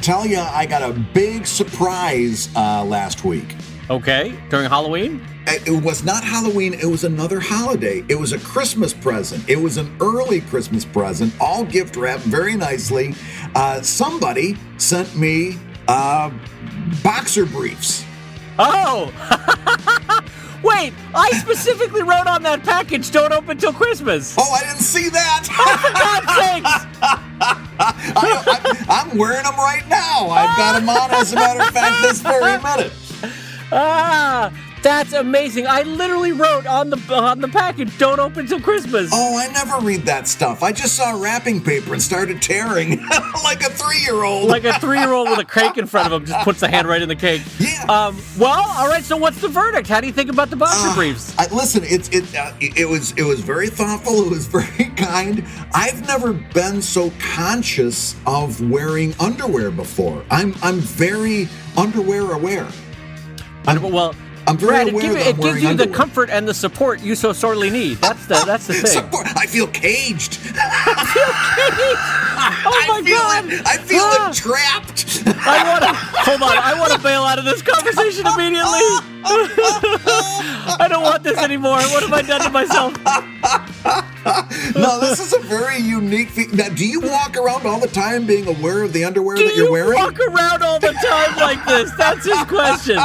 tell you, I got a big surprise last week. Okay, during Halloween? It was not Halloween. It was another holiday. It was a Christmas present. It was an early Christmas present, all gift wrapped very nicely. Somebody sent me boxer briefs. Oh! Wait, I specifically wrote on that package, don't open till Christmas. Oh, I didn't see that. Oh, for God's sakes. I'm wearing them right now. I've got them on, as a matter of fact, this very minute. That's amazing. I literally wrote on the package, don't open till Christmas. Oh, I never read that stuff. I just saw wrapping paper and started tearing like a 3-year-old. Like a 3-year-old with a cake in front of him, just puts the hand right in the cake. Yeah. Well, all right, so what's the verdict? How do you think about the boxer briefs? Listen, it was very thoughtful. It was very kind. I've never been so conscious of wearing underwear before. I'm very underwear aware. I'm very Brad, aware that it gives you underwear. the comfort and the support you so sorely need. That's the thing. Support. I feel caged. Oh my God! I feel trapped. I want to bail out of this conversation immediately. I don't want this anymore. What have I done to myself? No, this is a very unique thing. Now, do you walk around all the time being aware of the underwear that you're wearing? Do you walk around all the time like this? That's his question.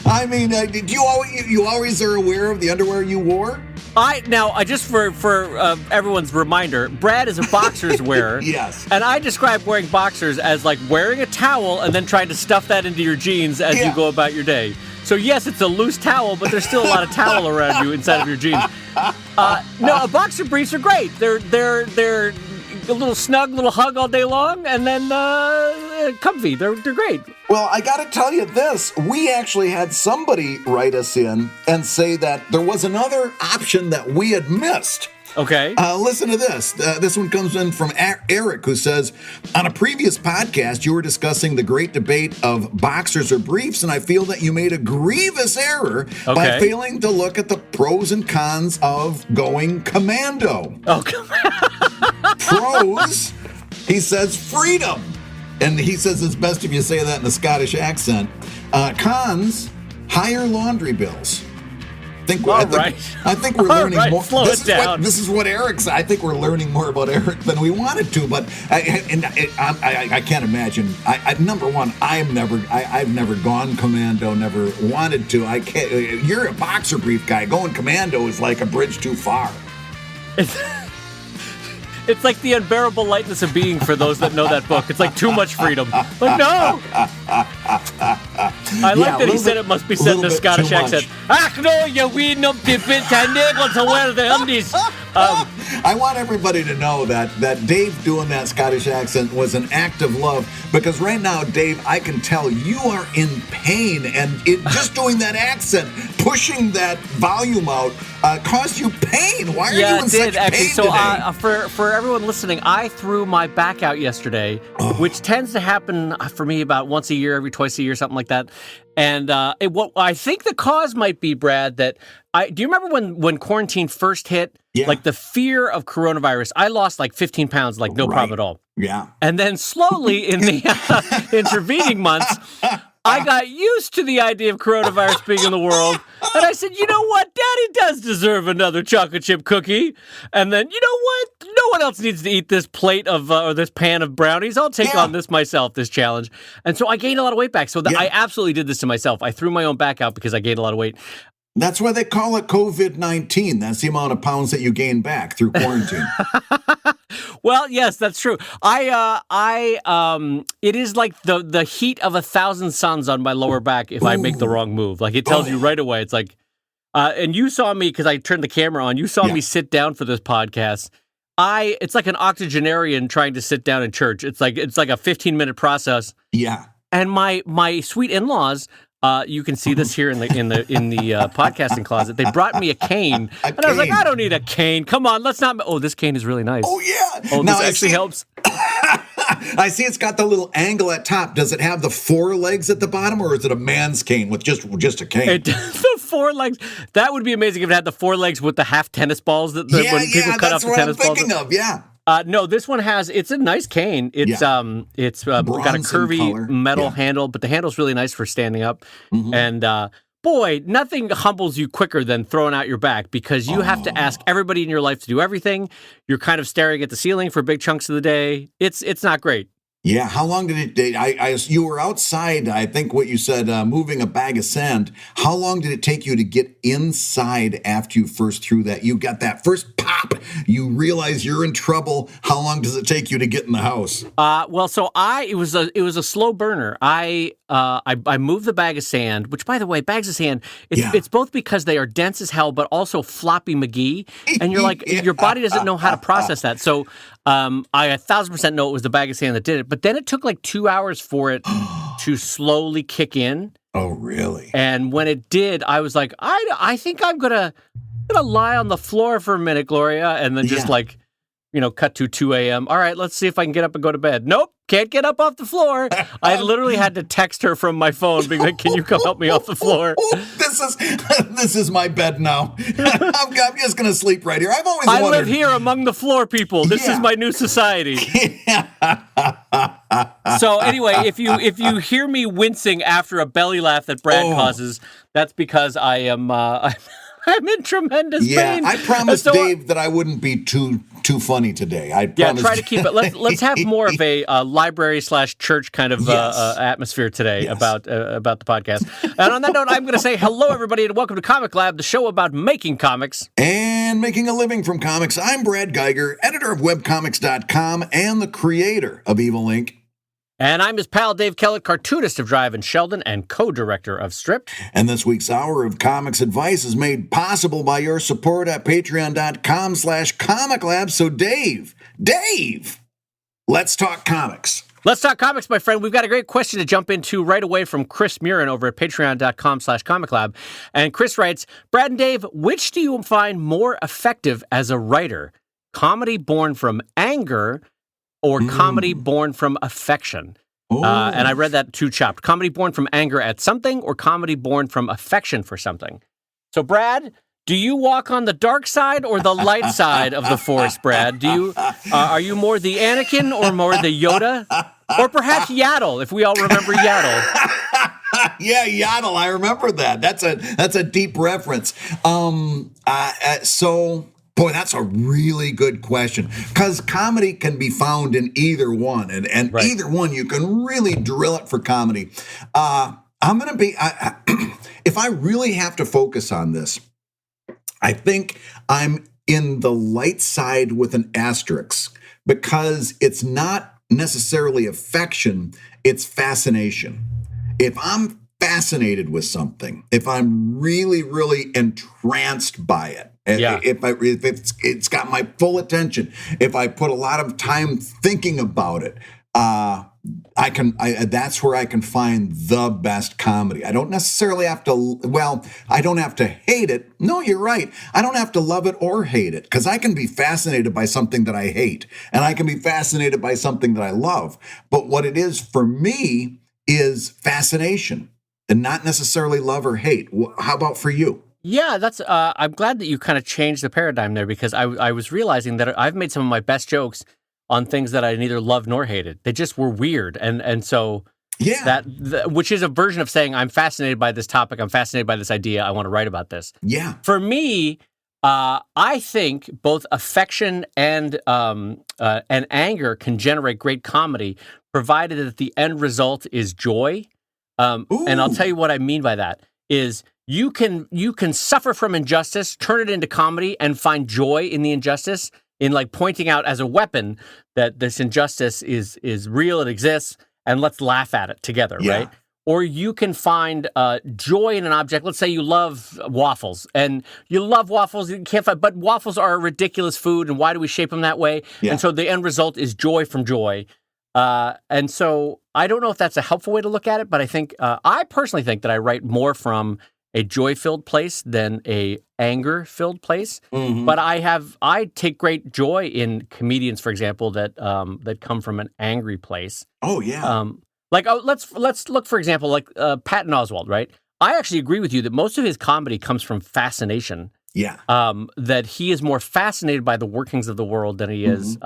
I mean, did you always are aware of the underwear you wore? I just for everyone's reminder, Brad is a boxers wearer. Yes. And I describe wearing boxers as like wearing a towel and then trying to stuff that into your jeans as you go about your day. So yes, it's a loose towel, but there's still a lot of towel around you inside of your jeans. No, boxer briefs are great. They're a little snug, little hug all day long, and then comfy. They're great. Well, I got to tell you this. We actually had somebody write us in and say that there was another option that we had missed. Okay. Listen to this. This one comes in from Eric, who says, on a previous podcast, you were discussing the great debate of boxers or briefs, and I feel that you made a grievous error by failing to look at the pros and cons of going commando. Oh, Pros, he says, freedom. And he says it's best if you say that in a Scottish accent. Cons, higher laundry bills. I think we're learning more. Slow it down. This is what Eric said. I think we're learning more about Eric than we wanted to. But I can't imagine. Number one, I've never gone commando. Never wanted to. I can't. You're a boxer brief guy. Going commando is like a bridge too far. It's like the unbearable lightness of being for those that know that book. It's like too much freedom. Like, no! I like that he said it must be said in a Scottish accent. Ach no, you ween up the bit to wear the undies. I want everybody to know that Dave doing that Scottish accent was an act of love, because right now, Dave, I can tell you are in pain, and just doing that accent, pushing that volume out, caused you pain. Why are you in such pain today? For everyone listening, I threw my back out yesterday, which tends to happen for me about once a year, every twice a year, something like that. And what I think the cause might be, Brad, do you remember when quarantine first hit? Yeah. Like the fear of coronavirus, I lost like 15 pounds, like no problem at all. Yeah. And then slowly in the intervening months, I got used to the idea of coronavirus being in the world. And I said, you know what? Daddy does deserve another chocolate chip cookie. And then, you know what? No one else needs to eat this plate of, or this pan of brownies. I'll take on this myself, this challenge. And so I gained a lot of weight back. So I absolutely did this to myself. I threw my own back out because I gained a lot of weight. That's why they call it COVID-19. That's the amount of pounds that you gain back through quarantine. Well, yes, that's true. It is like the heat of 1,000 suns on my lower back if I make the wrong move. Like it tells you right away. It's like, and you saw me because I turned the camera on. You saw me sit down for this podcast. It's like an octogenarian trying to sit down in church. It's like a 15-minute process. Yeah. And my sweet in-laws. You can see this here in the podcasting closet. They brought me a cane, and I was like, I don't need a cane. Come on, let's not. Oh, this cane is really nice. Oh yeah. Oh, this actually helps. I see it's got the little angle at top. Does it have the 4 legs at the bottom, or is it a man's cane with just a cane? The 4 legs. That would be amazing if it had the 4 legs with the half tennis balls when people cut off the tennis balls. Yeah, that's what I'm thinking of. Yeah. No, this one it's a nice cane. It's got a Bronze in color. curvy metal handle, but the handle's really nice for standing up. And boy, nothing humbles you quicker than throwing out your back, because you have to ask everybody in your life to do everything. You're kind of staring at the ceiling for big chunks of the day. It's not great. Yeah, how long did it take? You were outside, I think what you said, moving a bag of sand. How long did it take you to get inside after you first threw that? You got that first pop, you realize you're in trouble. How long does it take you to get in the house? Well, so it was a slow burner. I moved the bag of sand, which, by the way, bags of sand, it's both because they are dense as hell, but also floppy McGee, and you're like, your body doesn't know how to process that. So I 1,000% know it was the bag of sand that did it. But then it took like 2 hours for it to slowly kick in. Oh, really? And when it did, I was like, I think I'm gonna lie on the floor for a minute, Gloria, and then just cut to 2 a.m. All right, let's see if I can get up and go to bed. Nope, can't get up off the floor. I literally had to text her from my phone, being like, "Can you come help me off the floor?" This is my bed now. I'm just gonna sleep right here. I live here among the floor people. This is my new society. So anyway, if you hear me wincing after a belly laugh that Brad causes, that's because I am. I'm in tremendous pain. I promised Dave that I wouldn't be too funny today. Try to keep it. Let's have more of a library/church kind of atmosphere today about the podcast. And on that note, I'm going to say hello, everybody, and welcome to ComicLab, the show about making comics and making a living from comics. I'm Brad Geiger, editor of webcomics.com and the creator of Evil Inc. And I'm his pal, Dave Kellett, cartoonist of Drive and Sheldon and co-director of Stripped. And this week's Hour of Comics Advice is made possible by your support at patreon.com/ComicLab. So Dave, let's talk comics. Let's talk comics, my friend. We've got a great question to jump into right away from Chris Murin over at patreon.com/ComicLab. And Chris writes, Brad and Dave, which do you find more effective as a writer? Comedy born from anger or comedy born from affection? And I read that too chopped. Comedy born from anger at something or comedy born from affection for something? So, Brad, do you walk on the dark side or the light side of the Force, Brad? Are you more the Anakin or more the Yoda? Or perhaps Yaddle, if we all remember Yaddle. Yeah, Yaddle, I remember that. That's a deep reference. Boy, that's a really good question, because comedy can be found in either one, and right. Either one you can really drill it for comedy. I'm going to be, if I really have to focus on this, I think I'm in the light side with an asterisk, because it's not necessarily affection, it's fascination. If I'm fascinated with something, if I'm really, really entranced by it, if it's got my full attention, if I put a lot of time thinking about it, that's where I can find the best comedy. I don't necessarily have to, I don't have to hate it. No, you're right. I don't have to love it or hate it, because I can be fascinated by something that I hate, and I can be fascinated by something that I love. But what it is for me is fascination, and not necessarily love or hate. How about for you? Yeah, that's. I'm glad that you kind of changed the paradigm there, because I was realizing that I've made some of my best jokes on things that I neither loved nor hated. They just were weird, and so which is a version of saying I'm fascinated by this topic, I'm fascinated by this idea, I want to write about this. Yeah. For me, I think both affection and anger can generate great comedy, provided that the end result is joy. And I'll tell you what I mean by that is. You can suffer from injustice, turn it into comedy, and find joy in the injustice, in like pointing out as a weapon that this injustice is real, it exists, and let's laugh at it together, right? Or you can find joy in an object. Let's say you love waffles, and you love waffles. You can't find, but waffles are a ridiculous food, and why do we shape them that way? Yeah. And so the end result is joy from joy. And so I don't know if that's a helpful way to look at it, but I think I personally think that I write more from a joy-filled place than a anger-filled place. Mm-hmm. But I take great joy in comedians, for example, that come from an angry place. Oh yeah. Let's look, for example, like Patton Oswalt, right? I actually agree with you that most of his comedy comes from fascination. Yeah. That he is more fascinated by the workings of the world than he is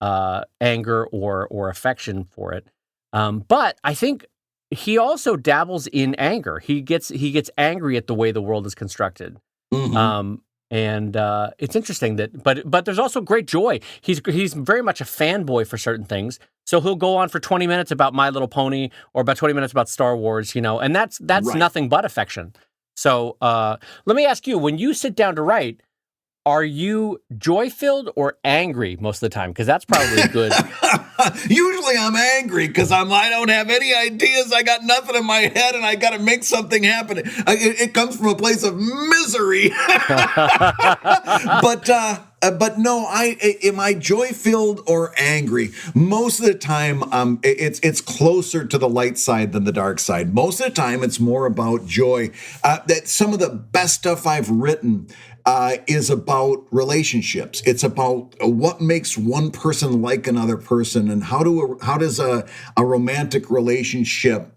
anger or affection for it. But I think he also dabbles in anger. He gets angry at the way the world is constructed. And it's interesting but there's also great joy. He's very much a fanboy for certain things. So he'll go on for 20 minutes about My Little Pony or about 20 minutes about Star Wars, and that's Right. nothing but affection. So let me ask you, when you sit down to write, are you joy-filled or angry most of the time? Because that's probably good. Usually I'm angry because I don't have any ideas. I got nothing in my head, and I got to make something happen. It comes from a place of misery. But no, am I joy-filled or angry? Most of the time, it's closer to the light side than the dark side. Most of the time, it's more about joy. That some of the best stuff I've written is about relationships. It's about what makes one person like another person, and how does a romantic relationship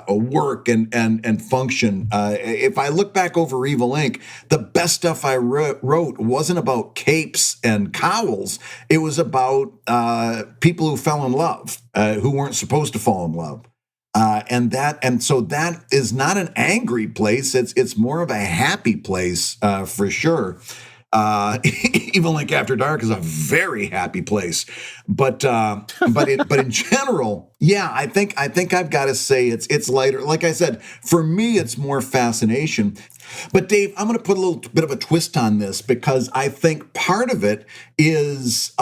work and function. If I look back over Evil Inc., the best stuff I wrote wasn't about capes and cowls. It was about people who fell in love, who weren't supposed to fall in love. And so that is not an angry place. It's more of a happy place, for sure. Even like After Dark is a very happy place, but in general, yeah, I think I've got to say it's lighter. Like I said, for me, it's more fascination. But Dave, I'm going to put a little bit of a twist on this because I think part of it is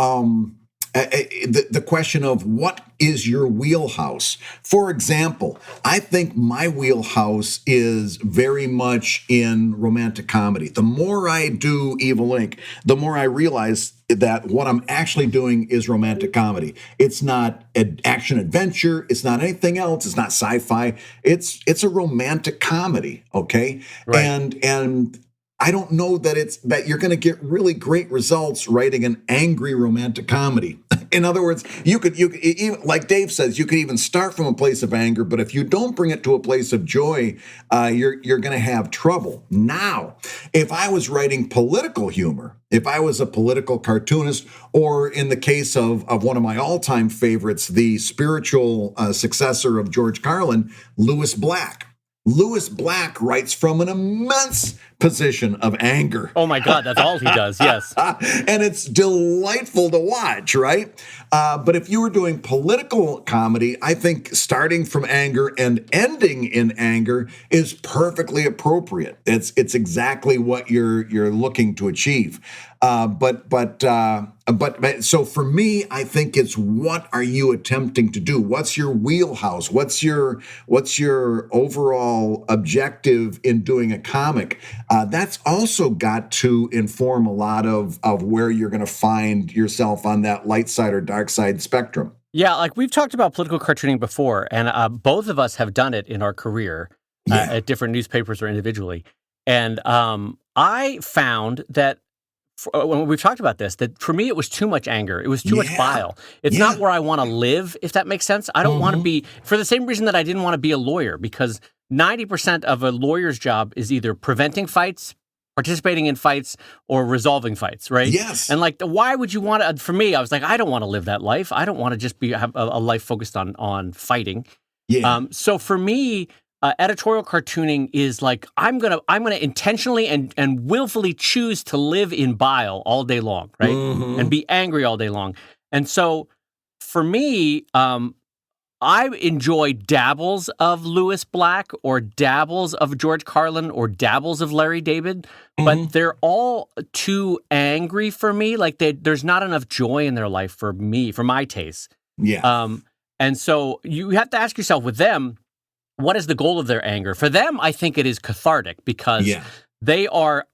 the question of what is your wheelhouse. For example, I think my wheelhouse is very much in romantic comedy. The more I do Evil Inc., the more I realize that what I'm actually doing is romantic comedy. It's not an action adventure. It's not anything else. It's not sci-fi. It's a romantic comedy. Okay. Right. And I don't know that you're going to get really great results writing an angry romantic comedy. In other words, you could even, like Dave says, you could even start from a place of anger, but if you don't bring it to a place of joy, you're going to have trouble. Now, if I was writing political humor, if I was a political cartoonist, or in the case of one of my all-time favorites, the spiritual successor of George Carlin, Lewis Black. Lewis Black writes from an immense position of anger. Oh my God, that's all he does, yes. And it's delightful to watch, right? But if you were doing political comedy, I think starting from anger and ending in anger is perfectly appropriate. It's exactly what you're looking to achieve. But so for me, I think it's what are you attempting to do? What's your wheelhouse? What's your overall objective in doing a comic? That's also got to inform a lot of where you're going to find yourself on that light side or dark side spectrum. Yeah, like we've talked about political cartooning before, and both of us have done it in our career at different newspapers or individually. And I found that when we've talked about this, that for me, it was too much anger. It was too much bile. It's not where I want to live, if that makes sense. I don't want to be, for the same reason that I didn't want to be a lawyer, because 90% of a lawyer's job is either preventing fights, participating in fights, or resolving fights, right? Yes. And like, why would you want to, for me, I was like, I don't want to live that life. I don't want to just have a life focused on fighting. Yeah. So for me, editorial cartooning is like I'm gonna intentionally and willfully choose to live in bile all day long, right? And be angry all day long. And so for me, I enjoy dabbles of Lewis Black or dabbles of George Carlin or dabbles of Larry David, but they're all too angry for me. Like there's not enough joy in their life for me, for my taste. Yeah. And so you have to ask yourself with them, what is the goal of their anger? For them, I think it is cathartic because they are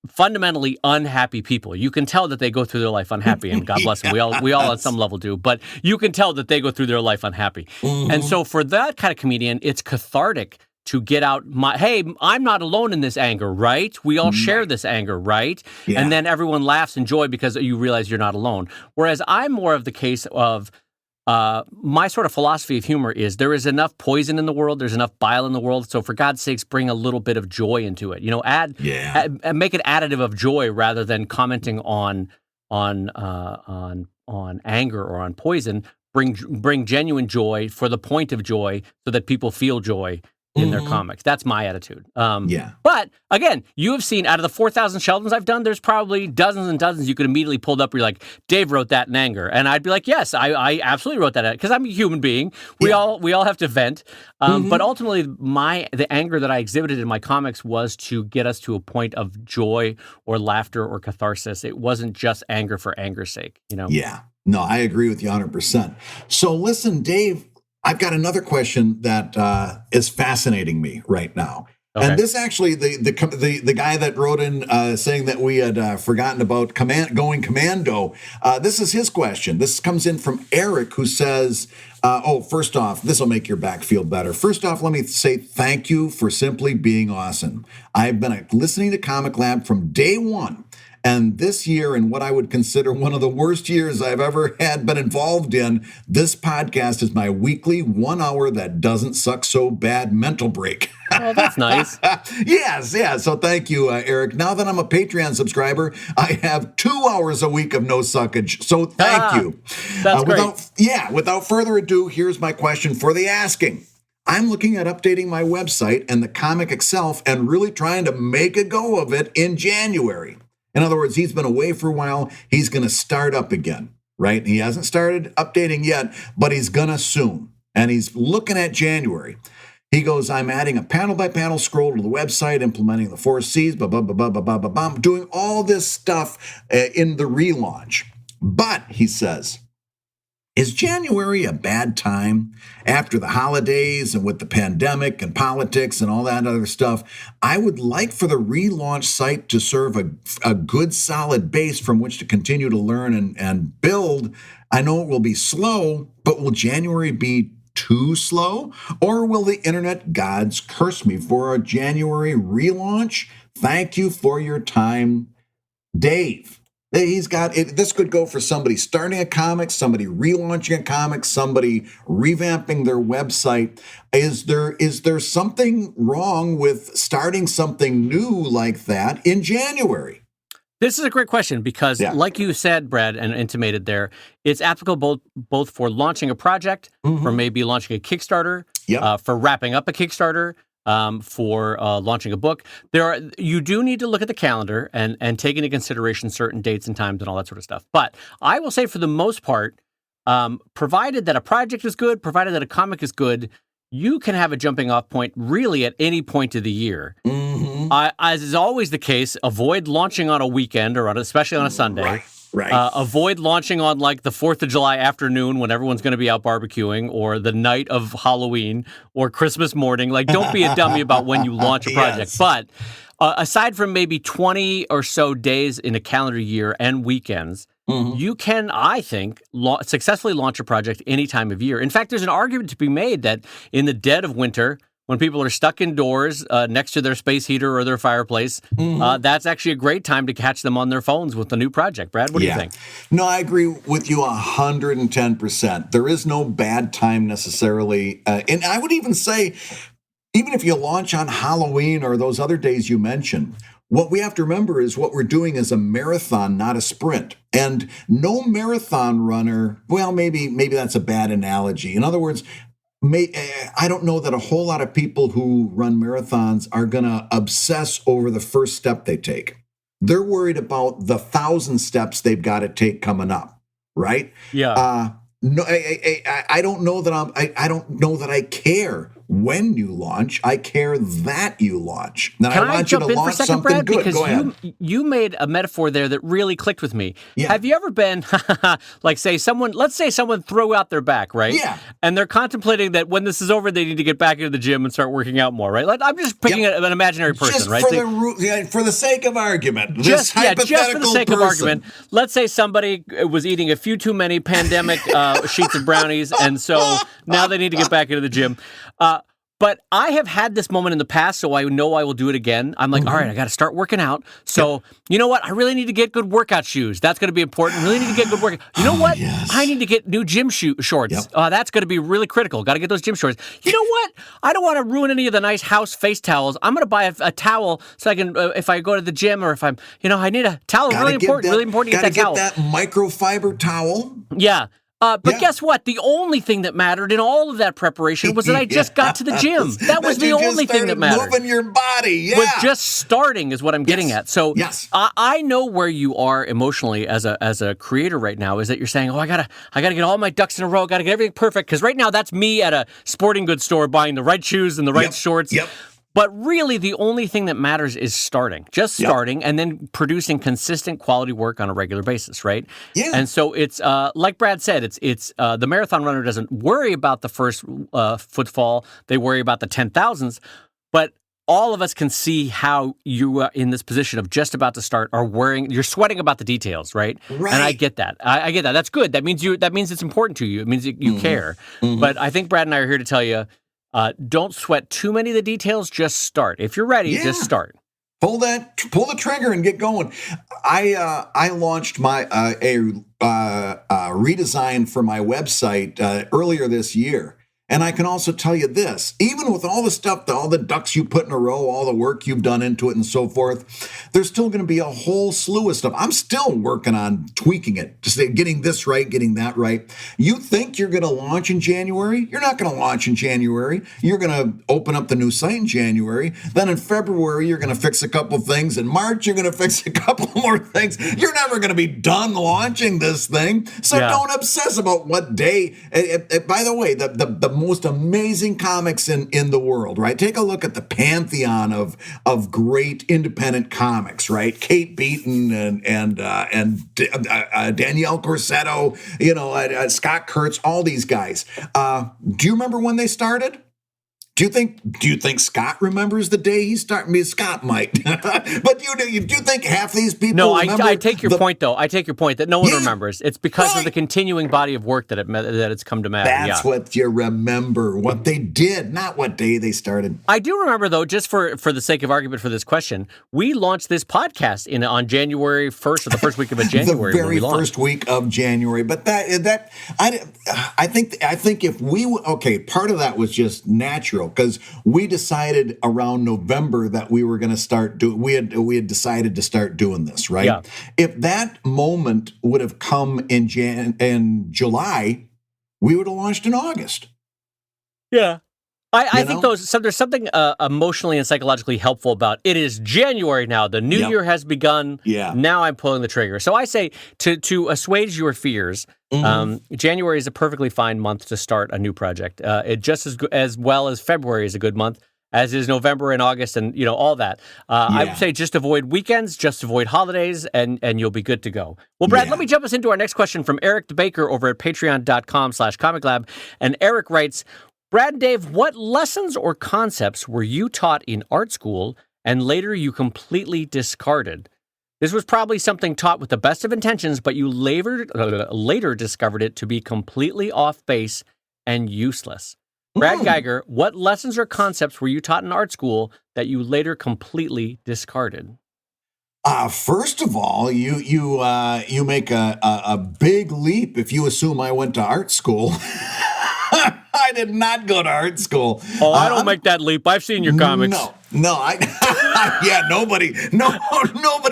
fundamentally unhappy people. You can tell that they go through their life unhappy, and God bless them. We all on some level do, but you can tell that they go through their life unhappy. And so for that kind of comedian, it's cathartic to get out hey, I'm not alone in this anger, right? We all share this anger, right? Yeah. And then everyone laughs in joy because you realize you're not alone. Whereas I'm more of the case of my sort of philosophy of humor is there is enough poison in the world, there's enough bile in the world, so for God's sakes, bring a little bit of joy into it. Add make it additive of joy rather than commenting on anger or on poison. Bring genuine joy for the point of joy, so that people feel joy in their comics. That's my attitude. But again, you have seen out of the 4,000 Sheldons I've done, there's probably dozens and dozens you could immediately pull up where you're like, Dave wrote that in anger. And I'd be like, yes, I absolutely wrote that because I'm a human being. We all have to vent. But ultimately, the anger that I exhibited in my comics was to get us to a point of joy or laughter or catharsis. It wasn't just anger for anger's sake. Yeah. No, I agree with you 100%. So listen, Dave, I've got another question that is fascinating me right now. Okay. And this actually, the guy that wrote in saying that we had forgotten about going commando, this is his question. This comes in from Eric, who says, first off, this will make your back feel better. First off, let me say thank you for simply being awesome. I've been listening to ComicLab from day one. And this year, in what I would consider one of the worst years I've ever been involved in, this podcast is my weekly 1 hour that doesn't suck so bad mental break. Oh, that's nice. Yes, yeah. So thank you, Eric. Now that I'm a Patreon subscriber, I have 2 hours a week of no suckage. So thank you. That's great. Without further ado, here's my question for the asking. I'm looking at updating my website and the comic itself and really trying to make a go of it in January. In other words, he's been away for a while. He's going to start up again, right? He hasn't started updating yet, but he's going to soon. And he's looking at January. He goes, I'm adding a panel-by-panel scroll to the website, implementing the 4 C's, doing all this stuff in the relaunch. But, he says, is January a bad time after the holidays and with the pandemic and politics and all that other stuff? I would like for the relaunch site to serve a good solid base from which to continue to learn and build. I know it will be slow, but will January be too slow? Or will the internet gods curse me for a January relaunch? Thank you for your time, Dave. He's got it. This could go for somebody starting a comic, somebody relaunching a comic, somebody revamping their website. Is there something wrong with starting something new like that in January? This is a great question because, like you said, Brad, and intimated there, it's applicable both for launching a project, for maybe launching a Kickstarter, for wrapping up a Kickstarter, for launching a book. You do need to look at the calendar and take into consideration certain dates and times and all that sort of stuff. But I will say, for the most part, provided that a project is good, provided that a comic is good, you can have a jumping off point really at any point of the year. As is always the case, avoid launching on a weekend or especially on a Sunday. Right. Avoid launching on like the 4th of July afternoon when everyone's going to be out barbecuing, or the night of Halloween, or Christmas morning. Like, don't be a dummy about when you launch a project. Yes. But aside from maybe 20 or so days in a calendar year and weekends, you can, I think, successfully launch a project any time of year. In fact, there's an argument to be made that in the dead of winter, when people are stuck indoors next to their space heater or their fireplace, that's actually a great time to catch them on their phones with a new project. Brad, what do you think? No, I agree with you 110%. There is no bad time necessarily. And I would even say, even if you launch on Halloween or those other days you mentioned, what we have to remember is what we're doing is a marathon, not a sprint. And no marathon runner, well, maybe that's a bad analogy. In other words, I don't know that a whole lot of people who run marathons are going to obsess over the first step they take. They're worried about the 1,000 steps they've got to take coming up, right? Yeah. No, I don't know that I don't know that I care when you launch. I care that you launch. And Can I want jump you to in for a launch second, something Brad? good. Because Go ahead. you made a metaphor there that really clicked with me. Yeah. Have you ever been like, let's say someone threw out their back, right? Yeah. And they're contemplating that when this is over, they need to get back into the gym and start working out more, right? Like, I'm just picking an imaginary person, just right? For the sake of argument. Just for the sake of argument. Let's say somebody was eating a few too many pandemic sheets of brownies, and so now they need to get back into the gym. But I have had this moment in the past, so I know I will do it again. I'm like, all right, I got to start working out. So, you know what? I really need to get good workout shoes. That's going to be important. Really need to get good workout. You know what? Yes. I need to get new gym shorts. That's going to be really critical. Got to get those gym shorts. You know what? I don't want to ruin any of the nice house face towels. I'm going to buy a towel so I can, if I go to the gym or if I'm, I need a towel. Really important to get that towel. Got to get that microfiber towel. Yeah. But guess what? The only thing that mattered in all of that preparation was that I just got to the gym. That was the only thing that mattered. Moving your body, Was just starting is what I'm getting at. So I know where you are emotionally as a creator right now. Is that you're saying, I gotta get all my ducks in a row, gotta get everything perfect. Because right now that's me at a sporting goods store buying the right shoes and the right shorts. Yep. But really, the only thing that matters is starting, and then producing consistent quality work on a regular basis, right? Yeah. And so it's like Brad said, it's the marathon runner doesn't worry about the first footfall; they worry about the 10,000s. But all of us can see how you are in this position of just about to start are worrying. You're sweating about the details, right? Right. And I get that. I get that. That's good. That means it's important to you. It means you care. But I think Brad and I are here to tell you. Don't sweat too many of the details. Just start. If you're ready, just start. Pull the trigger and get going. I launched my redesign for my website earlier this year. And I can also tell you this, even with all the stuff, all the ducks you put in a row, all the work you've done into it and so forth, there's still going to be a whole slew of stuff. I'm still working on tweaking it, just getting this right, getting that right. You think you're going to launch in January? You're not going to launch in January. You're going to open up the new site in January. Then in February, you're going to fix a couple things. In March, you're going to fix a couple more things. You're never going to be done launching this thing. So don't obsess about what day. By the way, the most amazing comics in the world, right? Take a look at the pantheon of great independent comics, right? Kate Beaton and Danielle Corsetto, Scott Kurtz, all these guys. Do you remember when they started? Do you think Scott remembers the day he started? I mean, Scott might, but do you think half these people? No, I take your point though. I take your point that no one remembers. It's because of the continuing body of work that it's come to matter. That's what you remember, what they did, not what day they started. I do remember though, just for the sake of argument for this question, we launched this podcast on January 1st or the first week of January. The very first week of January. But I think if we part of that was just natural. Because we decided around November that we were going to start doing. We had decided to start doing this, right? Yeah. If that moment would have come in July, we would have launched in August. Yeah. I think there's something emotionally and psychologically helpful about it. Is January now. The new year has begun. Yeah. Now I'm pulling the trigger. So I say to assuage your fears, January is a perfectly fine month to start a new project. It just as well as February is a good month, as is November and August and all that. I would say just avoid weekends, just avoid holidays, and you'll be good to go. Well, Brad, let me jump us into our next question from Eric the Baker over at patreon.com/ComicLab. And Eric writes, Brad and Dave, what lessons or concepts were you taught in art school and later you completely discarded? This was probably something taught with the best of intentions, but you later discovered it to be completely off base and useless. Brad Geiger, what lessons or concepts were you taught in art school that you later completely discarded? First of all, you make a big leap if you assume I went to art school. I did not go to art school. Oh, I don't make that leap. I've seen your comics. Nobody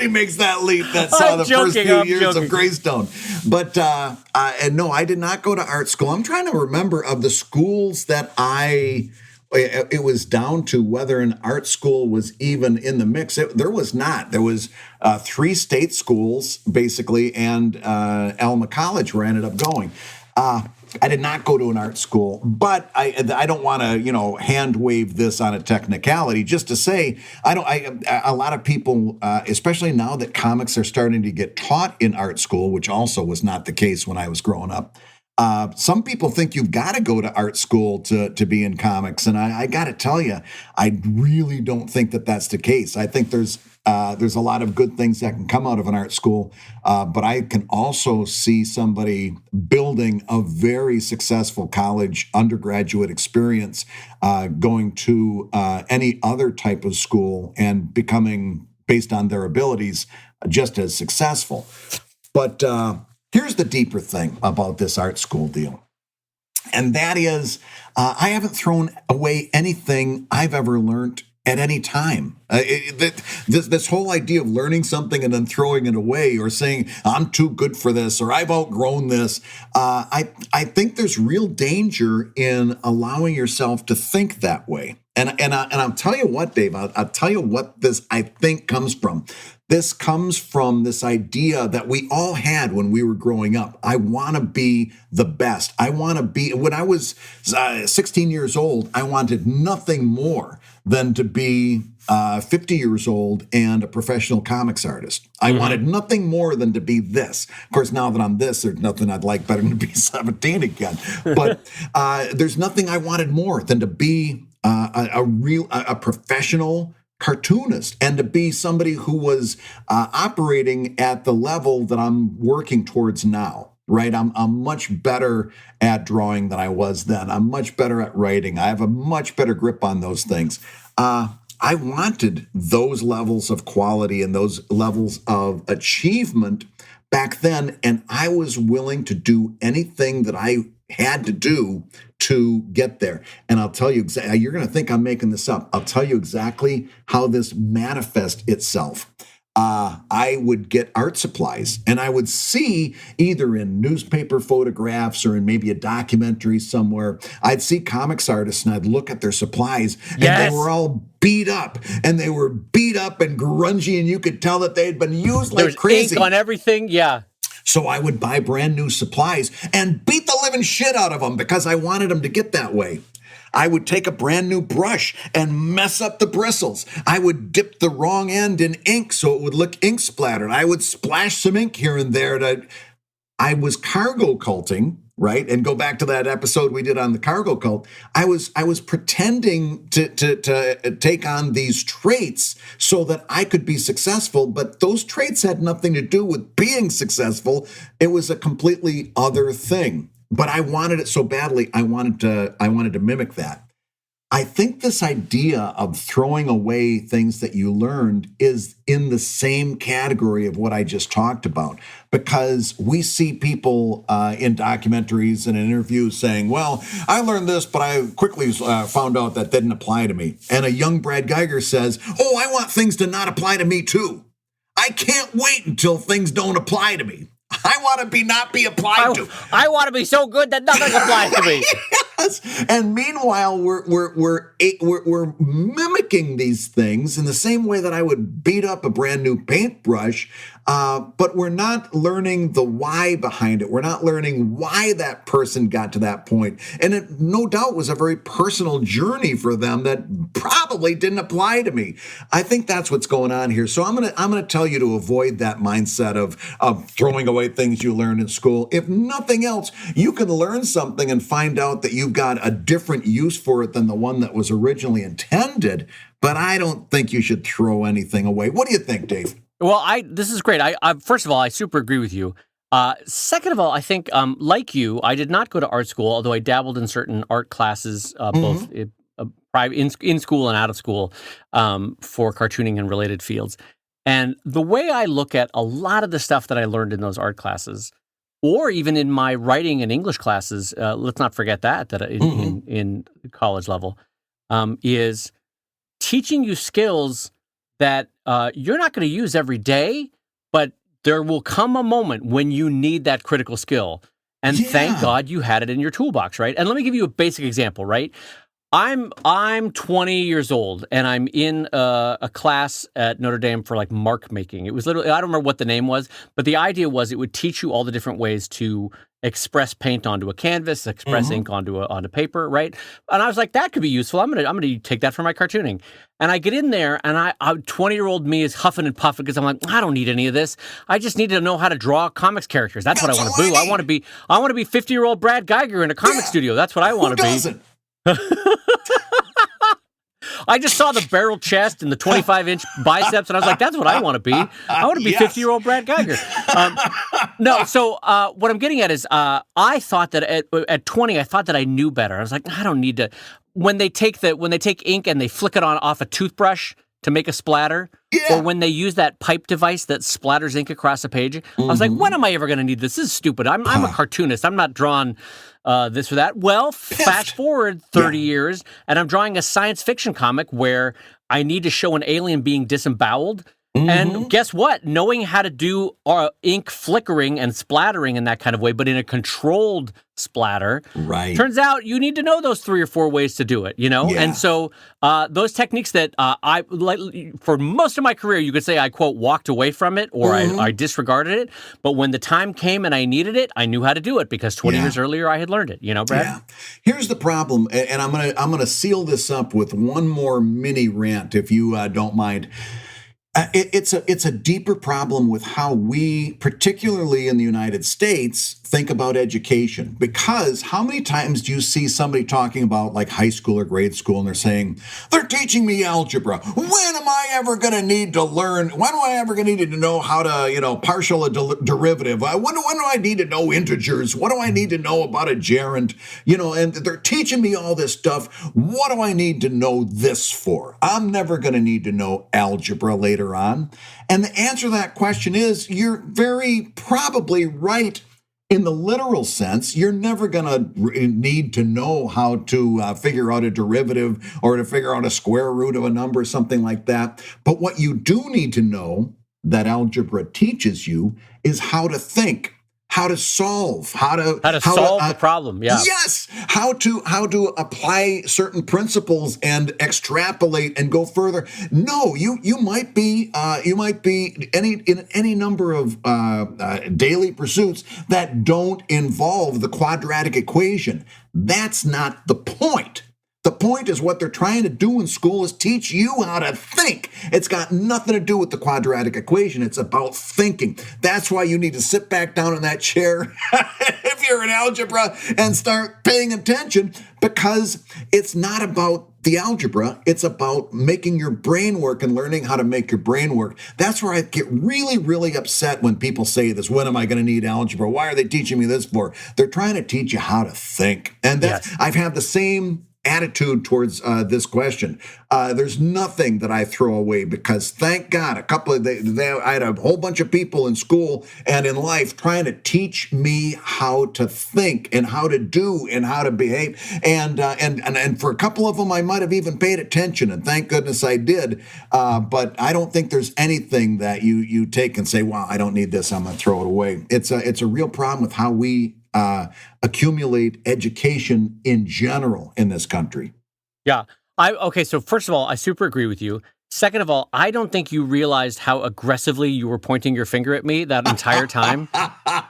makes that leap that saw the first few years of Greystone. But and no, I did not go to art school. I'm trying to remember of the schools that it was down to whether an art school was even in the mix. There was not. There was 3 state schools basically, and Alma College where I ended up going. I did not go to an art school, but I don't want to hand wave this on a technicality. Just to say, a lot of people, especially now that comics are starting to get taught in art school, which also was not the case when I was growing up. Some people think you've got to go to art school to be in comics, and I got to tell you, I really don't think that that's the case. I think there's There's a lot of good things that can come out of an art school, but I can also see somebody building a very successful college undergraduate experience, going to any other type of school and becoming, based on their abilities, just as successful. But here's the deeper thing about this art school deal. And that is, I haven't thrown away anything I've ever learned at any time. This whole idea of learning something and then throwing it away, or saying I'm too good for this, or I've outgrown this, I think there's real danger in allowing yourself to think that way. And I'll tell you what, Dave, I'll tell you what this, I think, comes from. This comes from this idea that we all had when we were growing up. I want to be the best. I want to be, when I was 16 years old, I wanted nothing more than to be 50 years old and a professional comics artist. I wanted nothing more than to be this. Of course, now that I'm this, there's nothing I'd like better than to be 17 again. But there's nothing I wanted more than to be a professional cartoonist, and to be somebody who was operating at the level that I'm working towards now. Right, I'm much better at drawing than I was then. I'm much better at writing. I have a much better grip on those things. I wanted those levels of quality and those levels of achievement back then, and I was willing to do anything that I had to do to get there. And I'll tell you exactly, you're going to think I'm making this up. I'll tell you exactly how this manifests itself. I would get art supplies, and I would see, either in newspaper photographs or in maybe a documentary somewhere, I'd see comics artists, and I'd look at their supplies, and they were all beat up, and they were beat up and grungy, and you could tell that they had been used like crazy. Ink on everything, yeah. So I would buy brand new supplies and beat the living shit out of them because I wanted them to get that way. I would take a brand new brush and mess up the bristles. I would dip the wrong end in ink so it would look ink splattered. I would splash some ink here and there. I was cargo culting, right? And go back to that episode we did on the cargo cult. I was pretending to take on these traits so that I could be successful, but those traits had nothing to do with being successful. It was a completely other thing. But I wanted it so badly. I wanted to mimic that. I think this idea of throwing away things that you learned is in the same category of what I just talked about, because we see people in documentaries and in interviews saying, well, I learned this, but I quickly found out that didn't apply to me. And a young Brad Geiger says, oh, I want things to not apply to me too. I can't wait until things don't apply to me. I want to not be applied to. I want to be so good that nothing applies to me. Yes. And meanwhile, we're mimicking these things in the same way that I would beat up a brand new paintbrush, but we're not learning the why behind it. We're not learning why that person got to that point. And it no doubt was a very personal journey for them that probably didn't apply to me. I think that's what's going on here. So I'm gonna tell you to avoid that mindset of throwing away things you learned in school. If nothing else, you can learn something and find out that you've got a different use for it than the one that was originally intended. But I don't think you should throw anything away. What do you think, Dave? Well, this is great. I first of all, I super agree with you. Second of all, I think, like you, I did not go to art school, although I dabbled in certain art classes, both in school and out of school, for cartooning and related fields. And the way I look at a lot of the stuff that I learned in those art classes, or even in my writing and English classes, let's not forget that in college level, is teaching you skills that you're not going to use every day, but there will come a moment when you need that critical skill. And thank God you had it in your toolbox, right? And let me give you a basic example, right? I'm 20 years old, and I'm in a class at Notre Dame for like mark making. It was literally, I don't remember what the name was, but the idea was it would teach you all the different ways to express paint onto a canvas, express ink onto paper, right? And I was like, that could be useful. I'm gonna take that for my cartooning. And I get in there, and I 20-year-old me is huffing and puffing because I'm like, I don't need any of this. I just need to know how to draw comics characters. That's what I want to do. I want to be 50-year-old Brad Geiger in a comic studio. That's what I want to be. I just saw the barrel chest and the 25-inch biceps, and I was like, that's what I want to be. I want to be 50-year-old Brad Geiger. No, so what I'm getting at is I thought that at 20, I thought that I knew better. I was like, I don't need to. When they take ink and they flick it off a toothbrush to make a splatter, or when they use that pipe device that splatters ink across a page, I was like, when am I ever going to need this? This is stupid. I'm a cartoonist. I'm not drawing this or that. Well, fast forward 30 years, and I'm drawing a science fiction comic where I need to show an alien being disemboweled. And guess what? Knowing how to do ink flickering and splattering in that kind of way, but in a controlled splatter, turns out you need to know those 3 or 4 ways to do it, And so those techniques that I, like, for most of my career, you could say I, quote, walked away from it or I disregarded it. But when the time came and I needed it, I knew how to do it because 20 years earlier I had learned it, Brad? Yeah. Here's the problem, and I'm gonna seal this up with one more mini rant, if you don't mind. It's a deeper problem with how we, particularly in the United States, think about education. Because how many times do you see somebody talking about like high school or grade school and they're saying, they're teaching me algebra. When am I ever going to need to learn? When am I ever going to need to know how to, partial a derivative? When do I need to know integers? What do I need to know about a gerund? And they're teaching me all this stuff. What do I need to know this for? I'm never going to need to know algebra later on. And the answer to that question is you're very probably right. In the literal sense, you're never going to need to know how to figure out a derivative or to figure out a square root of a number or something like that. But what you do need to know that algebra teaches you is how to think, how to solve, how to solve the problem. Yeah. Yes. How to apply certain principles and extrapolate and go further. No, you might be in any number of daily pursuits that don't involve the quadratic equation. That's not the point. The point is what they're trying to do in school is teach you how to think. It's got nothing to do with the quadratic equation. It's about thinking. That's why you need to sit back down in that chair if you're in algebra and start paying attention, because it's not about the algebra. It's about making your brain work and learning how to make your brain work. That's where I get really, really upset when people say this. When am I going to need algebra? Why are they teaching me this for? They're trying to teach you how to think. And that's, I've had the same attitude towards this question. There's nothing that I throw away because, thank God, I had a whole bunch of people in school and in life trying to teach me how to think and how to do and how to behave. And for a couple of them, I might have even paid attention, and thank goodness I did. But I don't think there's anything that you take and say, "Wow, I don't need this. I'm going to throw it away." It's a real problem with how we accumulate education in general in this country. Yeah. Okay, so first of all, I super agree with you. Second of all, I don't think you realized how aggressively you were pointing your finger at me that entire time.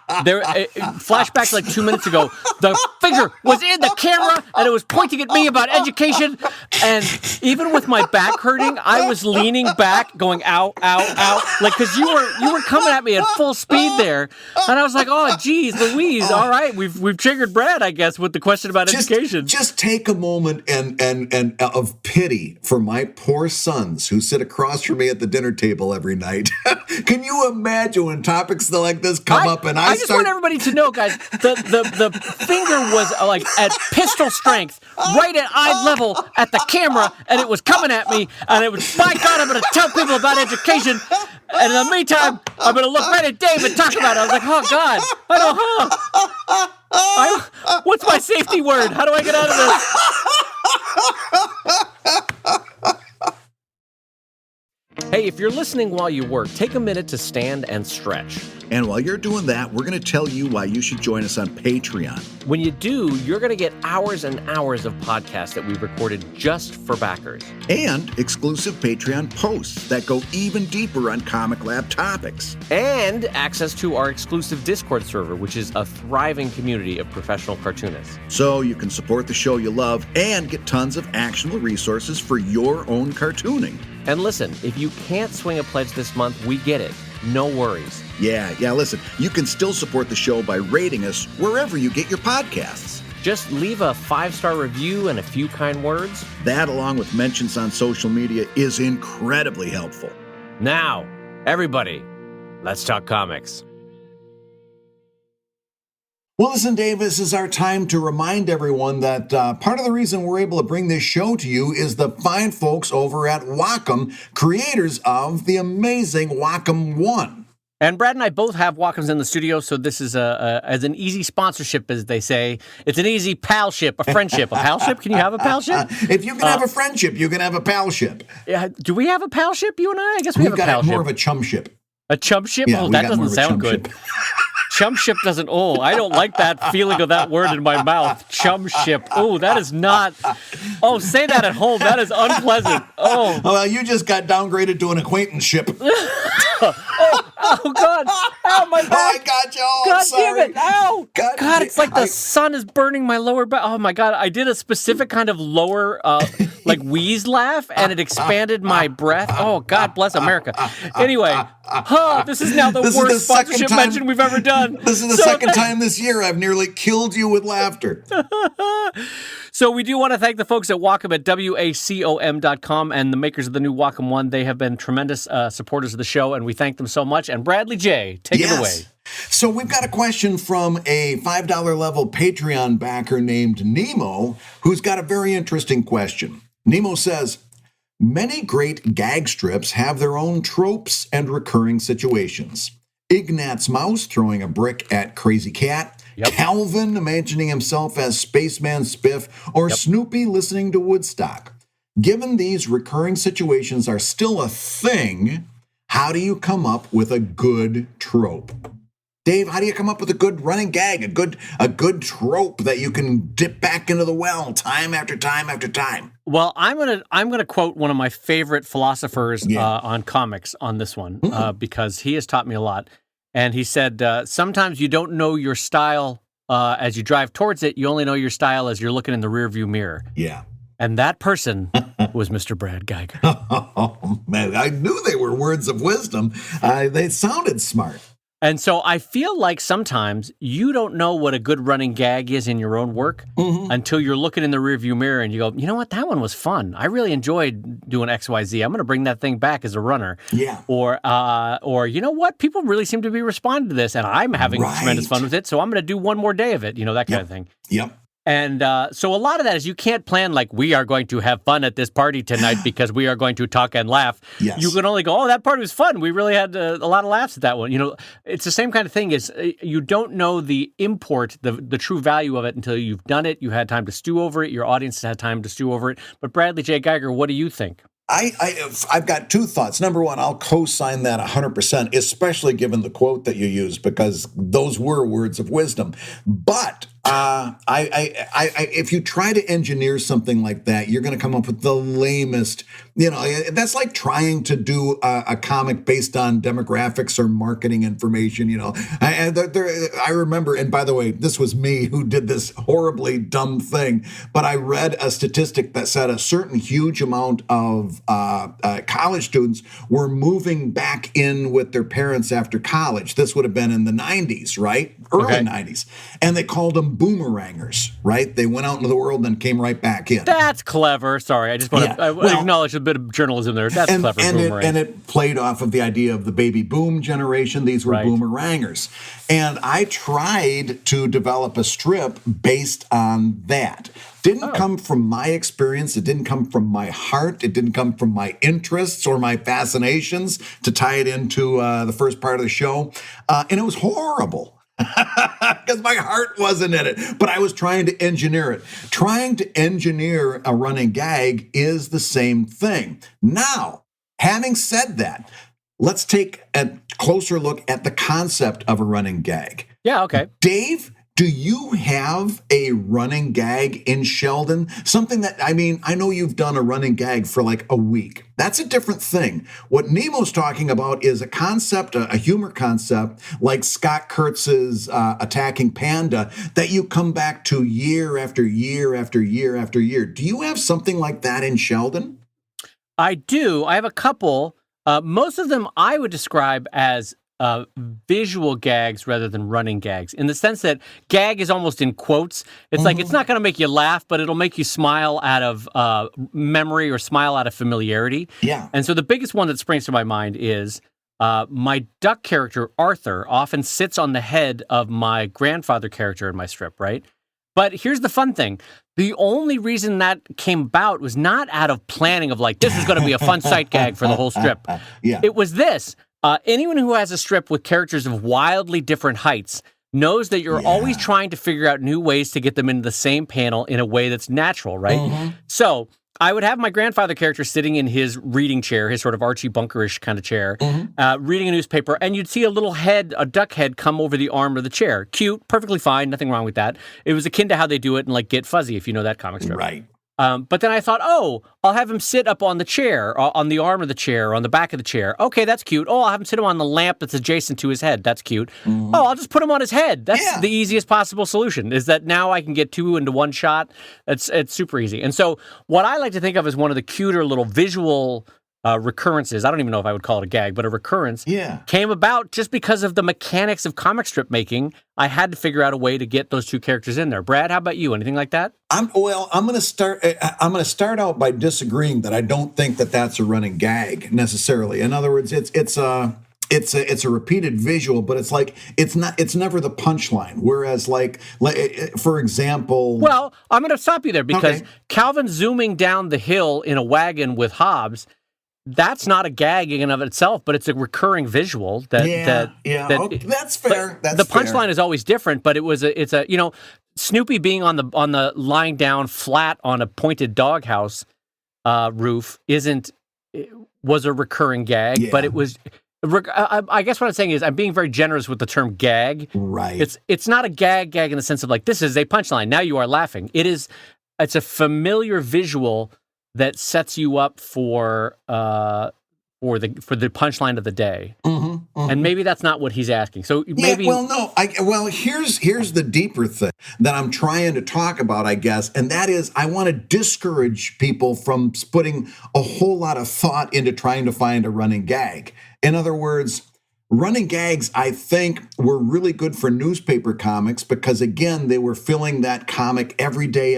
Flashback like 2 minutes ago, the finger was in the camera and it was pointing at me about education. And even with my back hurting, I was leaning back, going ow, ow, ow, like because you were coming at me at full speed there, and I was like, oh, geez, Louise, all right, we've triggered Brad, I guess, with the question about education. Just take a moment and of pity for my poor sons who sit across from me at the dinner table every night. Can you imagine when topics like this come up and I just want everybody to know, guys, the finger was like at pistol strength, right at eye level at the camera, and it was coming at me, and it was, by God, I'm going to tell people about education, and in the meantime, I'm going to look right at Dave and talk about it. I was like, oh, God, what's my safety word? How do I get out of this? Hey, if you're listening while you work, take a minute to stand and stretch. And while you're doing that, we're going to tell you why you should join us on Patreon. When you do, you're going to get hours and hours of podcasts that we've recorded just for backers. And exclusive Patreon posts that go even deeper on ComicLab topics. And access to our exclusive Discord server, which is a thriving community of professional cartoonists. So you can support the show you love and get tons of actionable resources for your own cartooning. And listen, if you can't swing a pledge this month, we get it. No worries. Yeah, listen, you can still support the show by rating us wherever you get your podcasts. just leave a 5-star review and a few kind words. That, along with mentions on social media, is incredibly helpful. Now, everybody, let's talk comics. Well, listen, Dave, this is our time to remind everyone that part of the reason we're able to bring this show to you is the fine folks over at Wacom, creators of the amazing Wacom One. And Brad and I both have Wacoms in the studio, so this is as an easy sponsorship, as they say. It's an easy palship, a friendship. A palship? Can you have a palship? If you can have a friendship, you can have a palship. Do we have a palship, you and I? I guess we have a palship. We've got more of a chumship. A chumship? Yeah, oh, that doesn't sound good. Chumship doesn't, I don't like that feeling of that word in my mouth. Chumship. Oh, that is not, say that at home. That is unpleasant. Oh. Well, you just got downgraded to an acquaintanceship. Oh, God. Ow, my back. Oh, I got you. Oh, God sorry. damn it. Ow. God, it's like the sun is burning my lower back. Oh, my God. I did a specific kind of lower, wheeze laugh, and it expanded my breath. Oh, God bless America. Anyway, this is now the worst sponsorship mention we've ever done. This is the second time this year I've nearly killed you with laughter. So we do want to thank the folks at Wacom at wacom.com and the makers of the new Wacom One. They have been tremendous supporters of the show, and we thank them so much. And Bradley J., take it away. So we've got a question from a $5 level Patreon backer named Nemo, who's got a very interesting question. Nemo says, many great gag strips have their own tropes and recurring situations. Ignat's mouse throwing a brick at Crazy Cat, Calvin imagining himself as Spaceman Spiff, or Snoopy listening to Woodstock. Given these recurring situations are still a thing, how do you come up with a good trope? Dave, how do you come up with a good running gag, a good trope that you can dip back into the well time after time after time? Well, I'm gonna quote one of my favorite philosophers on comics on this one because he has taught me a lot. And he said, sometimes you don't know your style as you drive towards it. You only know your style as you're looking in the rearview mirror. Yeah. And that person was Mr. Brad Geiger. Oh, man, I knew they were words of wisdom. They sounded smart. And so I feel like sometimes you don't know what a good running gag is in your own work until you're looking in the rearview mirror and you go, you know what, that one was fun. I really enjoyed doing XYZ. I'm going to bring that thing back as a runner. Yeah. Or you know what, people really seem to be responding to this and I'm having tremendous fun with it, so I'm going to do one more day of it, that kind of thing. Yep. And so a lot of that is you can't plan like we are going to have fun at this party tonight because we are going to talk and laugh. Yes. You can only go, that party was fun. We really had a lot of laughs at that one. It's the same kind of thing as you don't know the import, the true value of it until you've done it. You had time to stew over it. Your audience has had time to stew over it. But Bradley J. Geiger, what do you think? I've got two thoughts. Number one, I'll co-sign that 100%, especially given the quote that you used, because those were words of wisdom. But if you try to engineer something like that, you're going to come up with the lamest. That's like trying to do a comic based on demographics or marketing information. I remember, and by the way, this was me who did this horribly dumb thing. But I read a statistic that said a certain huge amount of college students were moving back in with their parents after college. This would have been in the 90s, right? Early 90s. And they called them boomerangers, right? They went out into the world and came right back in. That's clever. Sorry, I just want to acknowledge a bit of journalism there. That's clever. And it played off of the idea of the baby boom generation. These were boomerangers. And I tried to develop a strip based on that. Didn't come from my experience. It didn't come from my heart. It didn't come from my interests or my fascinations, to tie it into the first part of the show. And it was horrible. Because my heart wasn't in it, but I was trying to engineer it. Trying to engineer a running gag is the same thing. Now, having said that, let's take a closer look at the concept of a running gag. Yeah, okay. Dave, do you have a running gag in Sheldon? Something that, I know you've done a running gag for like a week. That's a different thing. What Nemo's talking about is a concept, a humor concept, like Scott Kurtz's Attacking Panda, that you come back to year after year after year after year. Do you have something like that in Sheldon? I do. I have a couple. Most of them I would describe as visual gags rather than running gags, in the sense that gag is almost in quotes. It's like it's not going to make you laugh, but it'll make you smile out of memory or smile out of familiarity. Yeah. And so the biggest one that springs to my mind is my duck character, Arthur, often sits on the head of my grandfather character in my strip, right? But here's the fun thing. The only reason that came about was not out of planning of like, this is going to be a fun sight gag for the whole strip. Yeah. It was this. Anyone who has a strip with characters of wildly different heights knows that you're always trying to figure out new ways to get them into the same panel in a way that's natural, right? So I would have my grandfather character sitting in his reading chair, his sort of Archie Bunkerish kind of chair, reading a newspaper, and you'd see a little head, a duck head, come over the arm of the chair. Cute, perfectly fine, nothing wrong with that. It was akin to how they do it in like Get Fuzzy, if you know that comic strip. Right. But then I thought, oh, I'll have him sit up on the chair, on the arm of the chair, or on the back of the chair. Okay, that's cute. Oh, I'll have him sit him on the lamp that's adjacent to his head. That's cute. Oh, I'll just put him on his head. That's the easiest possible solution, is that now I can get two into one shot. It's super easy. And so what I like to think of as one of the cuter little visual recurrences, I don't even know if I would call it a gag, but a recurrence, came about just because of the mechanics of comic strip making. I had to figure out a way to get those two characters in there. Brad, how about you? Anything like that? I'm going to start out by disagreeing that I don't think that that's a running gag necessarily. In other words, it's a repeated visual, but it's like it's never the punchline. Whereas like for example, well, I'm going to stop you there because Calvin zooming down the hill in a wagon with Hobbs, that's not a gag in and of itself, but it's a recurring visual. That's fair. The punchline is always different, but it's a Snoopy being on the lying down flat on a pointed doghouse roof was a recurring gag, but it was. I guess what I'm saying is I'm being very generous with the term gag. Right. It's not a gag in the sense of like this is a punchline. Now you are laughing. It's a familiar visual that sets you up for the punchline of the day, and maybe that's not what he's asking. So maybe here's the deeper thing that I'm trying to talk about, I guess, and that is I want to discourage people from putting a whole lot of thought into trying to find a running gag. In other words, running gags, I think, were really good for newspaper comics because, again, they were filling that comic every day.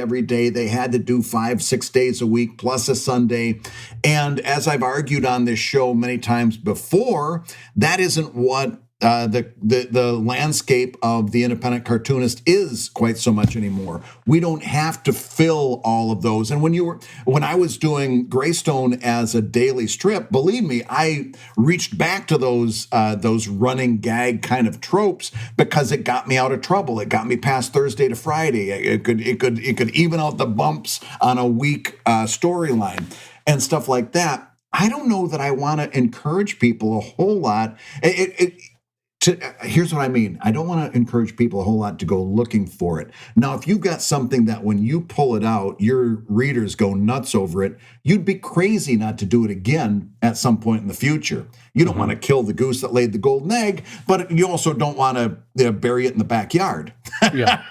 They had to do 5-6 days a week plus a Sunday. And as I've argued on this show many times before, that isn't what the landscape of the independent cartoonist is quite so much anymore. We don't have to fill all of those. And when I was doing Greystone as a daily strip, believe me, I reached back to those running gag kind of tropes because it got me out of trouble. It got me past Thursday to Friday. It could even out the bumps on a weak storyline and stuff like that. I don't know that I want to encourage people a whole lot. Here's what I mean. I don't want to encourage people a whole lot to go looking for it. Now, if you've got something that when you pull it out, your readers go nuts over it, you'd be crazy not to do it again at some point in the future. You don't want to kill the goose that laid the golden egg, but you also don't want to bury it in the backyard. Yeah.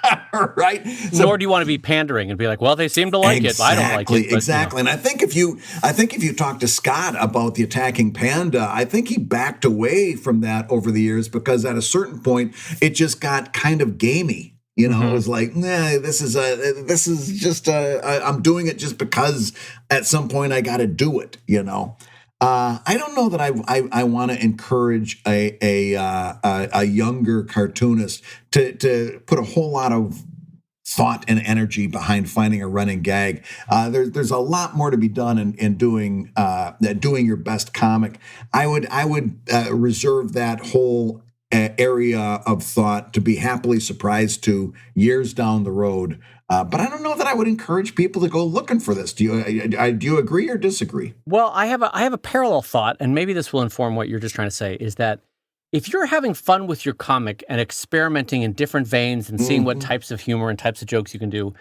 Right? Nor do you want to be pandering and be like, well, they seem to like it. I don't like it. But, exactly. And I think if you talk to Scott about the Attacking Panda, I think he backed away from that over the years because at a certain point, it just got kind of gamey. It was like, nah, this is just I'm doing it just because at some point I got to do it, I don't know that I want to encourage a younger cartoonist to put a whole lot of thought and energy behind finding a running gag. There's a lot more to be done in doing your best comic. I would reserve that whole area of thought to be happily surprised to years down the road. But I don't know that I would encourage people to go looking for this. Do you agree or disagree? Well, I have a parallel thought, and maybe this will inform what you're just trying to say, is that if you're having fun with your comic and experimenting in different veins and seeing what types of humor and types of jokes you can do,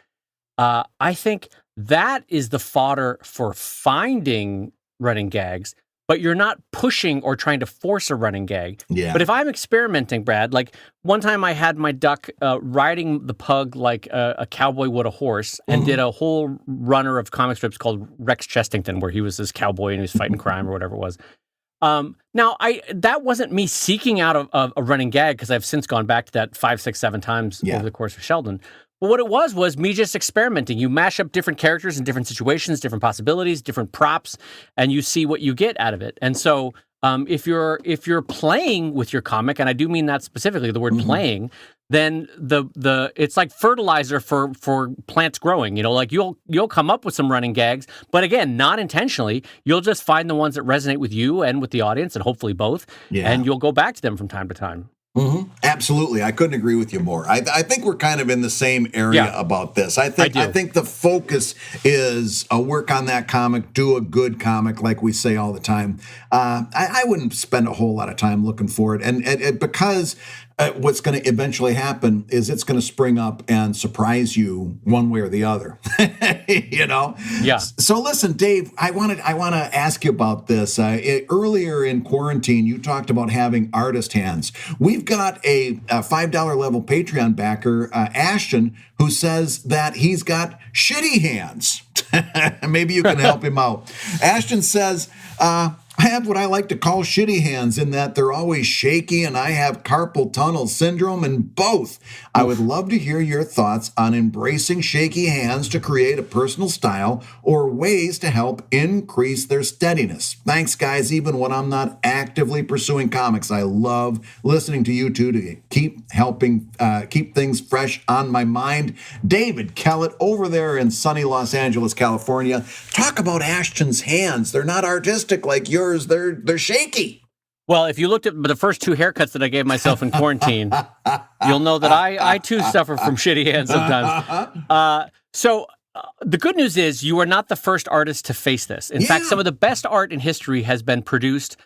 I think that is the fodder for finding running gags. But you're not pushing or trying to force a running gag. Yeah. But if I'm experimenting, Brad, like one time I had my duck riding the pug like a cowboy would a horse and did a whole runner of comic strips called Rex Chestington, where he was this cowboy and he was fighting crime or whatever it was. Now, that wasn't me seeking out a running gag, because I've since gone back to that 5, 6, 7 times over the course of Sheldon. But what it was me just experimenting. You mash up different characters in different situations, different possibilities, different props, and you see what you get out of it. And so if you're playing with your comic, and I do mean that specifically, the word playing, then it's like fertilizer for plants growing. Like you'll come up with some running gags, but again, not intentionally. You'll just find the ones that resonate with you and with the audience, and hopefully both. Yeah. And you'll go back to them from time to time. Mm-hmm. Absolutely. I couldn't agree with you more. I think we're kind of in the same area about this. I think the focus is work on that comic, do a good comic, like we say all the time. I wouldn't spend a whole lot of time looking for it. And because what's going to eventually happen is it's going to spring up and surprise you one way or the other. Yeah. So listen, Dave, I want to ask you about this. Earlier in quarantine, you talked about having artist hands. We've got a $5 level Patreon backer, Ashton, who says that he's got shitty hands. Maybe you can help him out. Ashton says, I have what I like to call shitty hands, in that they're always shaky, and I have carpal tunnel syndrome in both. I would love to hear your thoughts on embracing shaky hands to create a personal style, or ways to help increase their steadiness. Thanks, guys. Even when I'm not actively pursuing comics, I love listening to you two to keep helping keep things fresh on my mind. David Kellett over there in sunny Los Angeles, California. Talk about Ashton's hands. They're not artistic like yours. They're shaky. Well, if you looked at the first 2 haircuts that I gave myself in quarantine, you'll know that I too suffer from shitty hands sometimes. So the good news is you are not the first artist to face this. In fact, some of the best art in history has been produced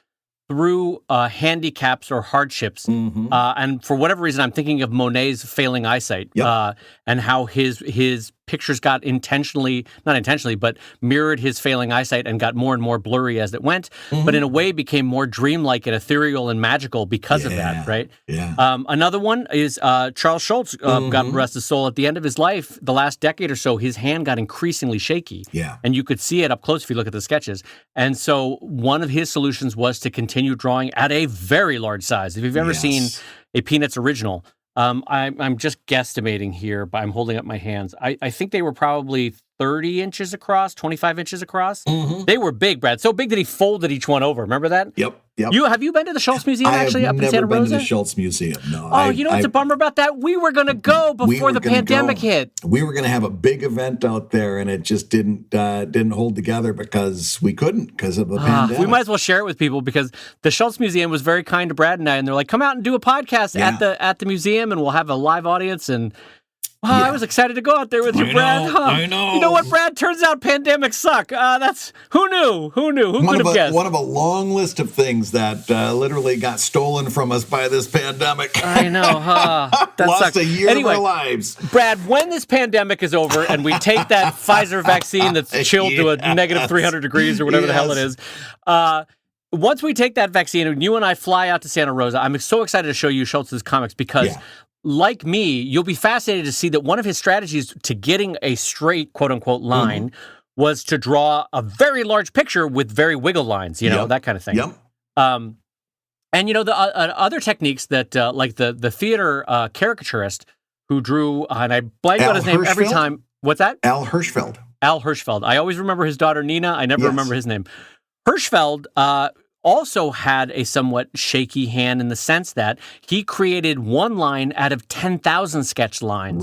through handicaps or hardships. And for whatever reason, I'm thinking of Monet's failing eyesight, and how his pictures got not intentionally, but mirrored his failing eyesight and got more and more blurry as it went, but in a way became more dreamlike and ethereal and magical because of that, right? Yeah. Another one is Charles Schultz, God rest his soul. At the end of his life, the last decade or so, his hand got increasingly shaky. Yeah. And you could see it up close if you look at the sketches. And so one of his solutions was to continue drawing at a very large size. If you've ever seen a Peanuts original, I'm just guesstimating here, but I'm holding up my hands. I think they were probably 30 inches across, 25 inches across. They were big, Brad. So big that he folded each one over. Remember that? Yep. Have you been to the Schultz Museum actually up in Santa Rosa? I have never been to the Schultz Museum. No. Oh, you know what's a bummer about that? We were going to go before the pandemic hit. We were going to have a big event out there, and it just didn't hold together because we couldn't because of the pandemic. We might as well share it with people, because the Schultz Museum was very kind to Brad and I, and they're like, "Come out and do a podcast at the museum, and we'll have a live audience." And I was excited to go out there with you, Brad. I know. You know what, Brad? Turns out pandemics suck. That's who knew? Who could have guessed? One of a long list of things that literally got stolen from us by this pandemic. I know, that Lost sucks. a year of our lives. Brad, when this pandemic is over and we take that Pfizer vaccine that's chilled to a negative 300 degrees or whatever the hell it is, once we take that vaccine and you and I fly out to Santa Rosa, I'm so excited to show you Schultz's comics, because like me, you'll be fascinated to see that one of his strategies to getting a straight, quote-unquote, line was to draw a very large picture with very wiggle lines, that kind of thing. Yep. And, the other techniques that, like the theater caricaturist who drew, and I blank on his name every time. What's that? Al Hirschfeld. Al Hirschfeld. I always remember his daughter, Nina. I never remember his name. Hirschfeld also had a somewhat shaky hand, in the sense that he created one line out of 10,000 sketch lines.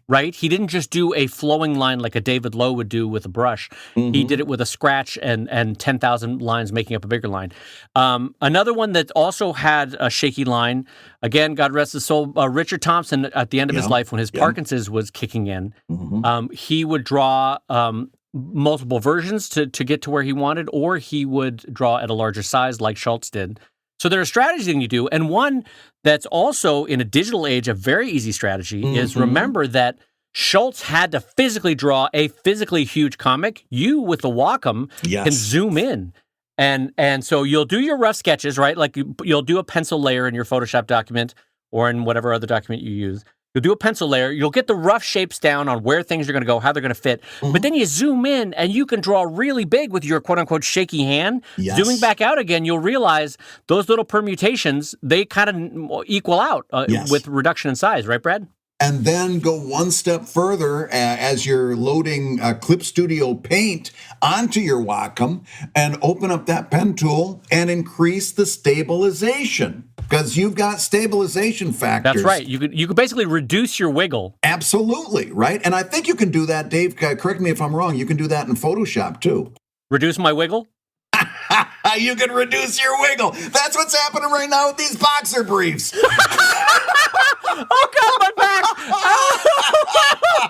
Right? He didn't just do a flowing line like a David Lowe would do with a brush. He did it with a scratch and 10,000 lines making up a bigger line. Another one that also had a shaky line, again, God rest his soul, Richard Thompson, at the end of his life, when his Parkinson's was kicking in, he would draw multiple versions to get to where he wanted, or he would draw at a larger size like Schultz did. So there are strategies that you do, and one that's also in a digital age a very easy strategy is remember that Schultz had to physically draw a physically huge comic. You with the Wacom can zoom in. And so you'll do your rough sketches, right? Like you'll do a pencil layer in your Photoshop document or in whatever other document you use. You'll do a pencil layer. You'll get the rough shapes down on where things are going to go, how they're going to fit. But then you zoom in and you can draw really big with your quote-unquote shaky hand. Yes. Zooming back out again, you'll realize those little permutations, they kind of equal out with reduction in size. Right, Brad? And then go one step further as you're loading Clip Studio Paint onto your Wacom and open up that pen tool and increase the stabilization because you've got stabilization factors. That's right. You could basically reduce your wiggle. Absolutely, right? And I think you can do that, Dave. Correct me if I'm wrong. You can do that in Photoshop, too. Reduce my wiggle? You can reduce your wiggle. That's what's happening right now with these boxer briefs. Oh, God, my back! Oh,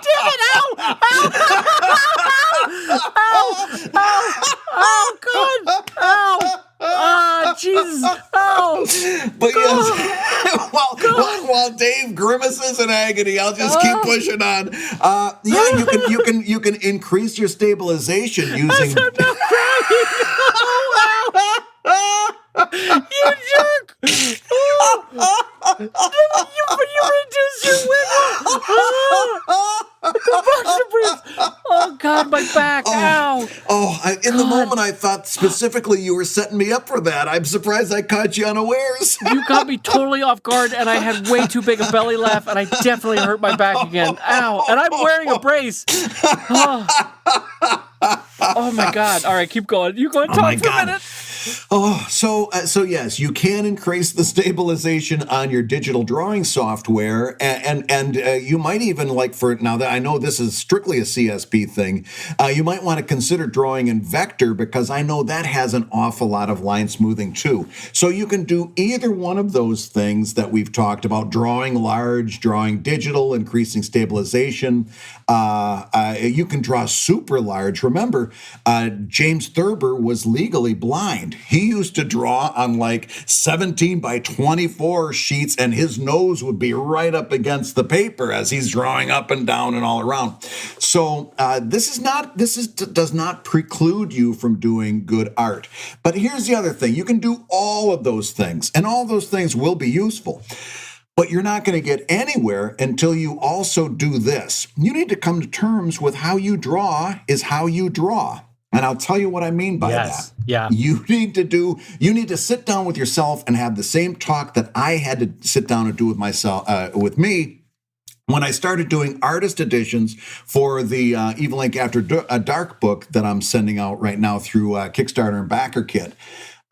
damn it! Ow! Ow! Ow! Oh, God! Ow! Ah, Jesus! Oh! But yes, while Dave grimaces in agony, I'll just keep pushing on. You can increase your stabilization using. I'm not crying. You jerk! You reduce your wiggle! The boxer briefs! Oh, God, my back! Ow! In the moment, I thought specifically you were setting me up for that. I'm surprised I caught you unawares. You got me totally off guard, and I had way too big a belly laugh, and I definitely hurt my back again. Ow! And I'm wearing a brace. Oh my God! All right, keep going. You go and talk for a minute. So yes, you can increase the stabilization on your digital drawing software, and you might even now that I know this is strictly a CSP thing, you might want to consider drawing in vector because I know that has an awful lot of line smoothing too. So you can do either one of those things that we've talked about: drawing large, drawing digital, increasing stabilization. You can draw super large. Remember, James Thurber was legally blind. He used to draw on 17 by 24 sheets, and his nose would be right up against the paper as he's drawing up and down and all around. So this does not preclude you from doing good art. But here's the other thing: you can do all of those things, and all those things will be useful. But you're not going to get anywhere until you also do this. You need to come to terms with how you draw is how you draw. And I'll tell you what I mean by that. Yeah. You need to sit down with yourself and have the same talk that I had to sit down and do with myself, with me, when I started doing artist editions for the Evil Ink After Dark book that I'm sending out right now through Kickstarter and BackerKit.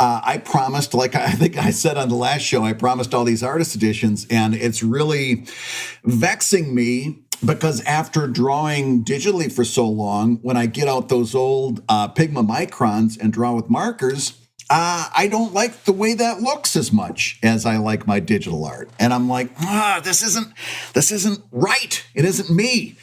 I promised, like I think I said on the last show, I promised all these artist editions, and it's really vexing me because after drawing digitally for so long, when I get out those old Pigma microns and draw with markers, I don't like the way that looks as much as I like my digital art. And I'm like, this isn't right. It isn't me.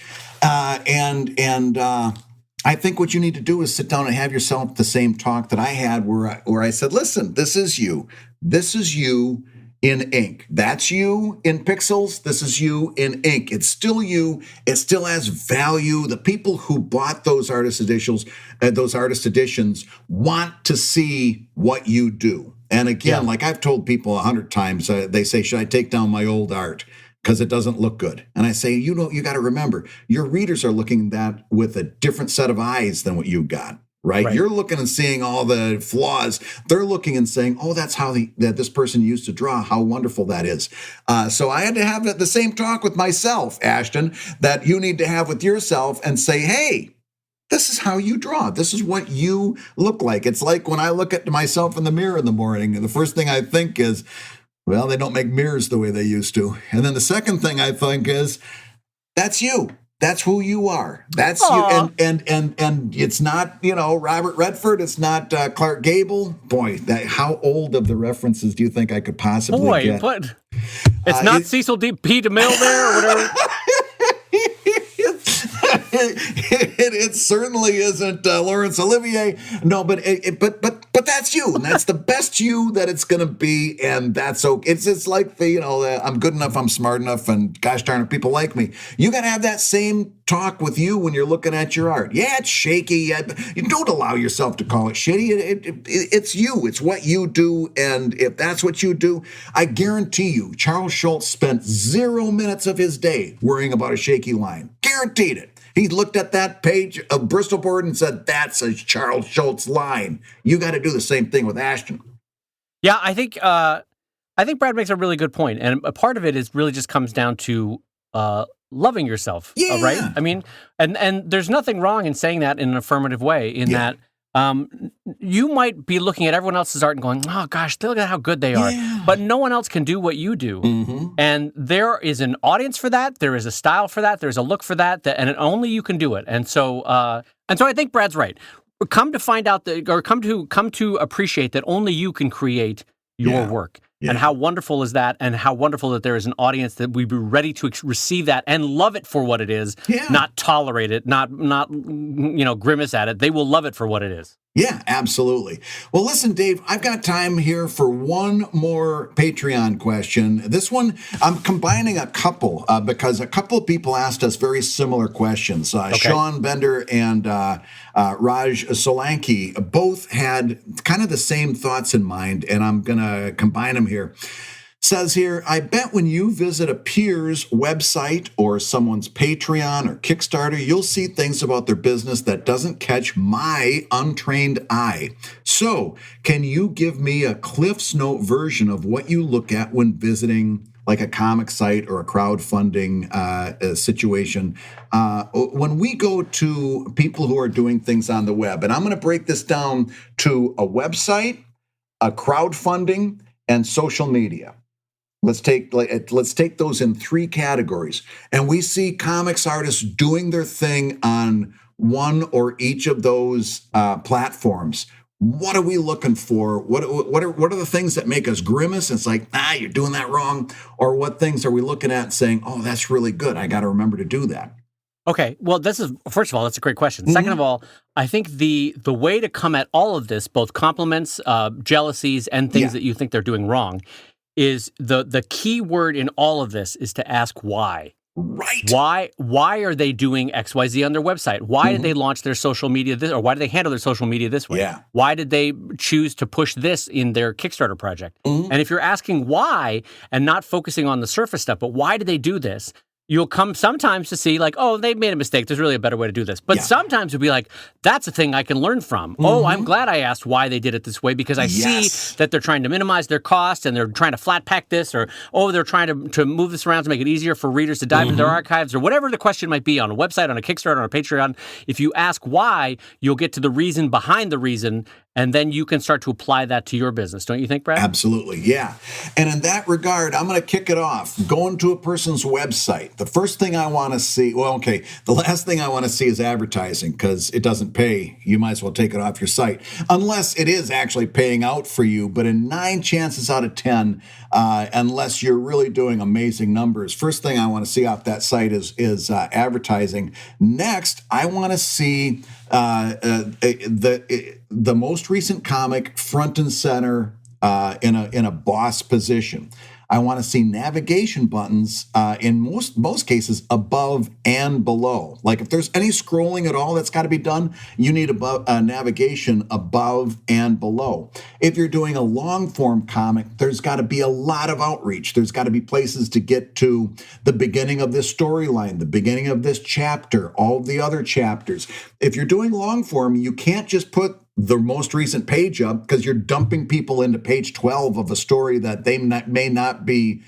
I think what you need to do is sit down and have yourself the same talk that I had where I said, listen, this is you. This is you in ink. That's you in pixels. This is you in ink. It's still you. It still has value. The people who bought those artist editions want to see what you do. And again, like I've told people 100 times, they say, should I take down my old art? Because it doesn't look good. And I say, you got to remember, your readers are looking at that with a different set of eyes than what you got, right? You're looking and seeing all the flaws. They're looking and saying, oh, that's how that this person used to draw. How wonderful that is. So I had to have the same talk with myself, Ashton, that you need to have with yourself and say, hey, this is how you draw. This is what you look like. It's like when I look at myself in the mirror in the morning, and the first thing I think is, well, they don't make mirrors the way they used to. And then the second thing I think is, that's you. That's who you are. That's you. And it's not, Robert Redford. It's not Clark Gable. Boy, how old of the references do you think I could possibly get? But it's not Cecil P. DeMille there or whatever. it certainly isn't Laurence Olivier. No, but that's you, and that's the best you that it's going to be, and that's okay. It's like the I'm good enough, I'm smart enough, and gosh darn it, people like me. You got to have that same talk with you when you're looking at your art. Yeah, it's shaky. You don't allow yourself to call it shitty. It's you. It's what you do, and if that's what you do, I guarantee you, Charles Schulz spent 0 minutes of his day worrying about a shaky line. Guaranteed it. He looked at that page of Bristol board and said, "That's a Charles Schulz line." You got to do the same thing with Ashton. Yeah, I think Brad makes a really good point, and a part of it is really just comes down to loving yourself, right? I mean, and there's nothing wrong in saying that in an affirmative way. In that, you might be looking at everyone else's art and going, "Oh gosh, look at how good they are," but no one else can do what you do. And there is an audience for that. There is a style for that. There's a look for that, and only you can do it. And so I think Brad's right. Come to find out that, or come to appreciate that only you can create your work. And how wonderful is that? And how wonderful that there is an audience that would be ready to receive that and love it for what it is, not tolerate it, not grimace at it. They will love it for what it is. Yeah, absolutely. Well, listen, Dave, I've got time here for one more Patreon question. This one, I'm combining a couple because a couple of people asked us very similar questions. Sean Bender and Raj Solanki both had kind of the same thoughts in mind, and I'm going to combine them here. Says here, I bet when you visit a peer's website or someone's Patreon or Kickstarter, you'll see things about their business that doesn't catch my untrained eye. So, can you give me a Cliff's Note version of what you look at when visiting like a comic site or a crowdfunding situation? When we go to people who are doing things on the web, and I'm going to break this down to a website, a crowdfunding, and social media. Let's take those in three categories. And we see comics artists doing their thing on one or each of those platforms. What are we looking for? What are the things that make us grimace? It's like, you're doing that wrong. Or what things are we looking at and saying, oh, that's really good. I got to remember to do that. Okay, well, first of all, that's a great question. Second of all, I think the way to come at all of this, both compliments, jealousies, and things that you think they're doing wrong, is the key word in all of this is to ask why. Right. Why are they doing XYZ on their website? Why did they launch their social media this, or why did they handle their social media this way? Yeah. Why did they choose to push this in their Kickstarter project? And if you're asking why and not focusing on the surface stuff, but why did they do this? You'll come sometimes to see like, oh, they made a mistake. There's really a better way to do this. But sometimes you'll be like, that's a thing I can learn from. Oh, I'm glad I asked why they did it this way because I see that they're trying to minimize their cost and they're trying to flat pack this, or, oh, they're trying to move this around to make it easier for readers to dive into their archives, or whatever the question might be on a website, on a Kickstarter, on a Patreon. If you ask why, you'll get to the reason behind the reason, and then you can start to apply that to your business. Don't you think, Brad? Absolutely, yeah. And in that regard, I'm going to kick it off. Going to a person's website. The first thing I want to see, the last thing I want to see is advertising because it doesn't pay. You might as well take it off your site. Unless it is actually paying out for you. But in 9 chances out of 10, unless you're really doing amazing numbers, first thing I want to see off that site is advertising. Next, I want to see the most recent comic front and center in a boss position. I want to see navigation buttons in most cases above and below. Like if there's any scrolling at all that's got to be done, you need navigation above and below. If you're doing a long form comic, there's got to be a lot of outreach. There's got to be places to get to the beginning of this storyline, the beginning of this chapter, all of the other chapters. If you're doing long form, you can't just put the most recent page up because you're dumping people into page 12 of a story that they may not be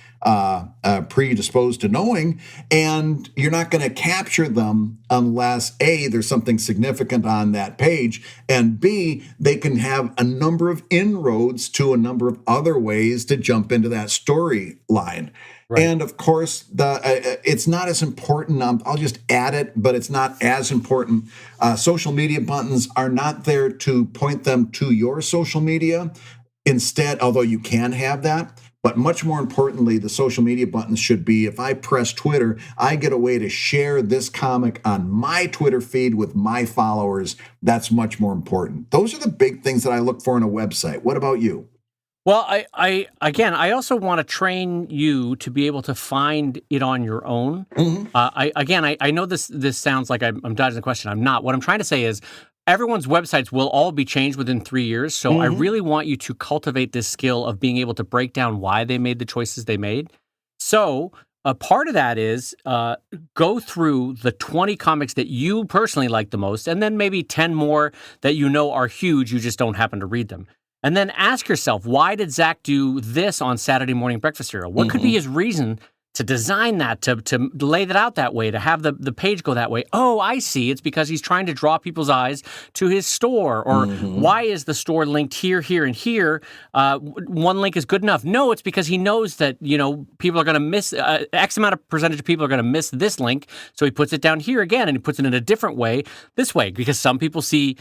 predisposed to knowing, and you're not going to capture them unless A, there's something significant on that page, and B, they can have a number of inroads to a number of other ways to jump into that storyline. Right. And of course, it's not as important. I'll just add it, but it's not as important. Social media buttons are not there to point them to your social media. Instead, although you can have that, But much more importantly, the social media buttons should be, if I press Twitter, I get a way to share this comic on my Twitter feed with my followers. That's much more important. Those are the big things that I look for in a website. What about you? Well, I also want to train you to be able to find it on your own. I know this sounds like I'm dodging the question. I'm not. What I'm trying to say is everyone's websites will all be changed within 3 years. So I really want you to cultivate this skill of being able to break down why they made the choices they made. So a part of that is go through the 20 comics that you personally like the most, and then maybe 10 more that you know are huge. You just don't happen to read them. And then ask yourself, why did Zach do this on Saturday morning breakfast cereal? What could be his reason to design that, to lay that out that way, to have the page go that way? Oh, I see. It's because he's trying to draw people's eyes to his store. Or why is the store linked here, here, and here? One link is good enough. No, it's because he knows that, people are going to miss, X amount of percentage of people are going to miss this link. So he puts it down here again, and he puts it in a different way, this way, because some people see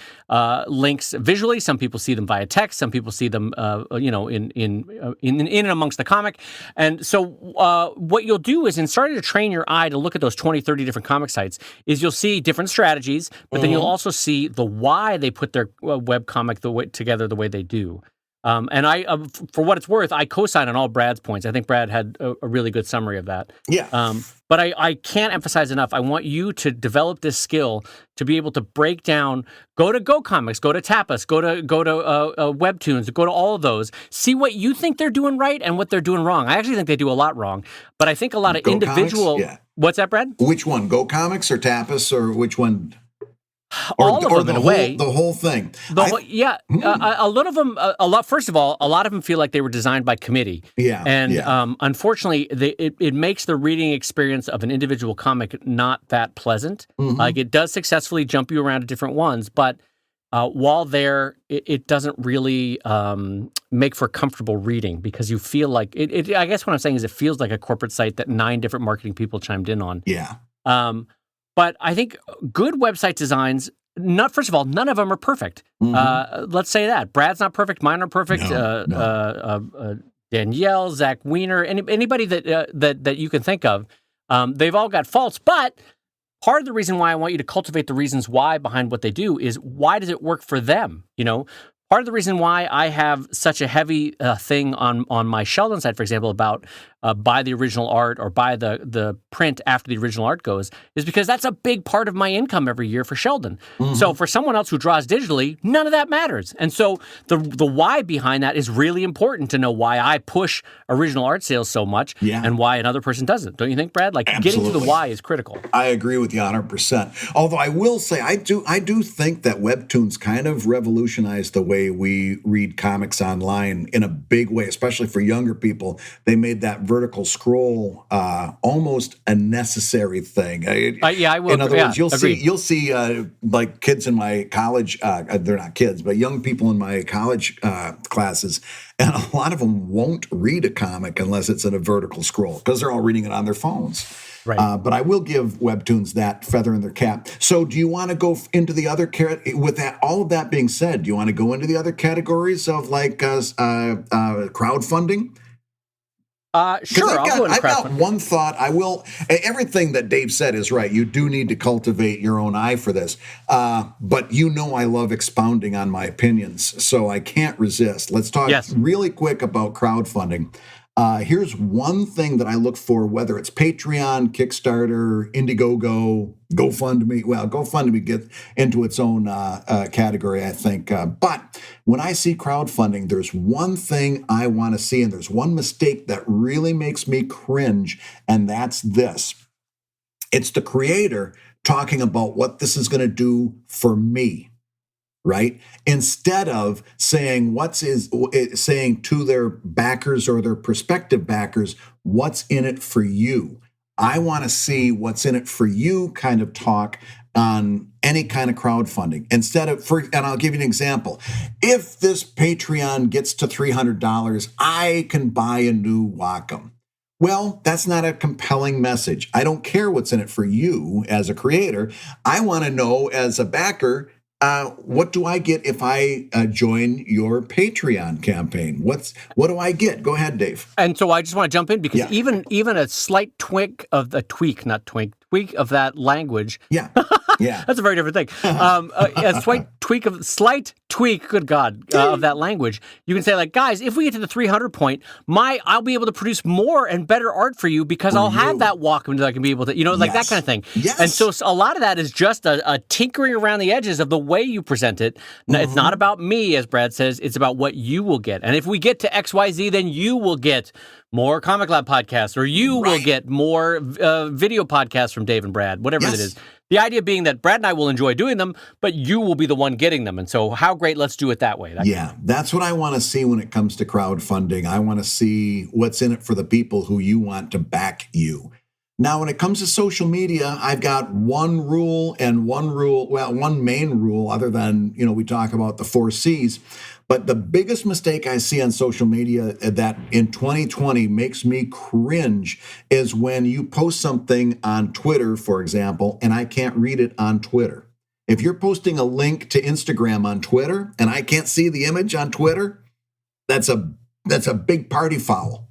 links visually, some people see them via text, some people see them, in and amongst the comic. And so what you'll do is, in starting to train your eye to look at those 20, 30 different comic sites, is you'll see different strategies, but then you'll also see the why they put their webcomic together the way they do. And I, for what it's worth, I co-sign on all Brad's points. I think Brad had a really good summary of that. Yeah. But I can't emphasize enough. I want you to develop this skill to be able to break down. Go to Go Comics, go to Tapas, go to Webtoons, go to all of those. See what you think they're doing right and what they're doing wrong. I actually think they do a lot wrong, but I think a lot of Go individual. Comics? Yeah. What's that, Brad? Which one? Go Comics or Tapas, or which one? All of them, in a way. The whole thing. A lot of them. First of all, a lot of them feel like they were designed by committee. Yeah. And unfortunately, it makes the reading experience of an individual comic not that pleasant. Like, it does successfully jump you around to different ones, but while there, it doesn't really make for comfortable reading, because you feel like it. I guess what I'm saying is, it feels like a corporate site that 9 different marketing people chimed in on. Yeah. But I think good website designs, first of all, none of them are perfect. Let's say that. Brad's not perfect. Mine are perfect. Danielle, Zach Wiener, anybody that you can think of, they've all got faults. But part of the reason why I want you to cultivate the reasons why behind what they do is, why does it work for them? Part of the reason why I have such a heavy thing on my Sheldon site, for example, about buy the original art or buy the print after the original art goes, is because that's a big part of my income every year for Sheldon. So for someone else who draws digitally, none of that matters. And so the why behind that is really important, to know why I push original art sales so much and why another person doesn't. Don't you think, Brad? Like, Absolutely. Getting to the why is critical. I agree with you 100%. Although I will say, I do think that Webtoons kind of revolutionized the way we read comics online in a big way, especially for younger people. They made that vertical scroll almost a necessary thing. I will. In other words, agreed. you'll see like kids in my college. They're not kids, but young people in my college classes, and a lot of them won't read a comic unless it's in a vertical scroll, because they're all reading it on their phones. Right. But I will give Webtoons that feather in their cap. So do you want to go into the other, with that, all of that being said, do you want to go into the other categories of like crowdfunding? Sure, I've got one thought. I will. Everything that Dave said is right. You do need to cultivate your own eye for this. But I love expounding on my opinions, so I can't resist. Let's talk really quick about crowdfunding. Here's one thing that I look for, whether it's Patreon, Kickstarter, Indiegogo, GoFundMe. Well, GoFundMe gets into its own category, I think. But when I see crowdfunding, there's one thing I want to see, and there's one mistake that really makes me cringe, and that's this. It's the creator talking about what this is going to do for me. Right? Instead of saying saying to their backers or their prospective backers, what's in it for you? I want to see what's in it for you kind of talk on any kind of crowdfunding. And I'll give you an example. If this Patreon gets to $300, I can buy a new Wacom. Well, that's not a compelling message. I don't care what's in it for you as a creator. I want to know, as a backer, What do I get if I join your Patreon campaign? What do I get? Go ahead, Dave. And so I just want to jump in because Yeah. even a slight tweak of that language. Yeah. Yeah. That's a very different thing. A slight tweak, good God, of that language. You can say, like, guys, if we get to the 300 point, I'll be able to produce more and better art for you because I'll have that walk that I can be able to, like that kind of thing. Yes. And so a lot of that is just a tinkering around the edges of the way you present it. It's not about me, as Brad says. It's about what you will get. And if we get to XYZ, then you will get more ComicLab podcasts, or you will get more video podcasts from Dave and Brad, whatever it is. The idea being that Brad and I will enjoy doing them, but you will be the one getting them. And so how great, let's do it that way. That's what I want to see when it comes to crowdfunding. I want to see what's in it for the people who you want to back you. Now, when it comes to social media, I've got one main rule, other than, we talk about the 4 C's. But the biggest mistake I see on social media that in 2020 makes me cringe is when you post something on Twitter, for example, and I can't read it on Twitter. If you're posting a link to Instagram on Twitter and I can't see the image on Twitter, that's a big party foul.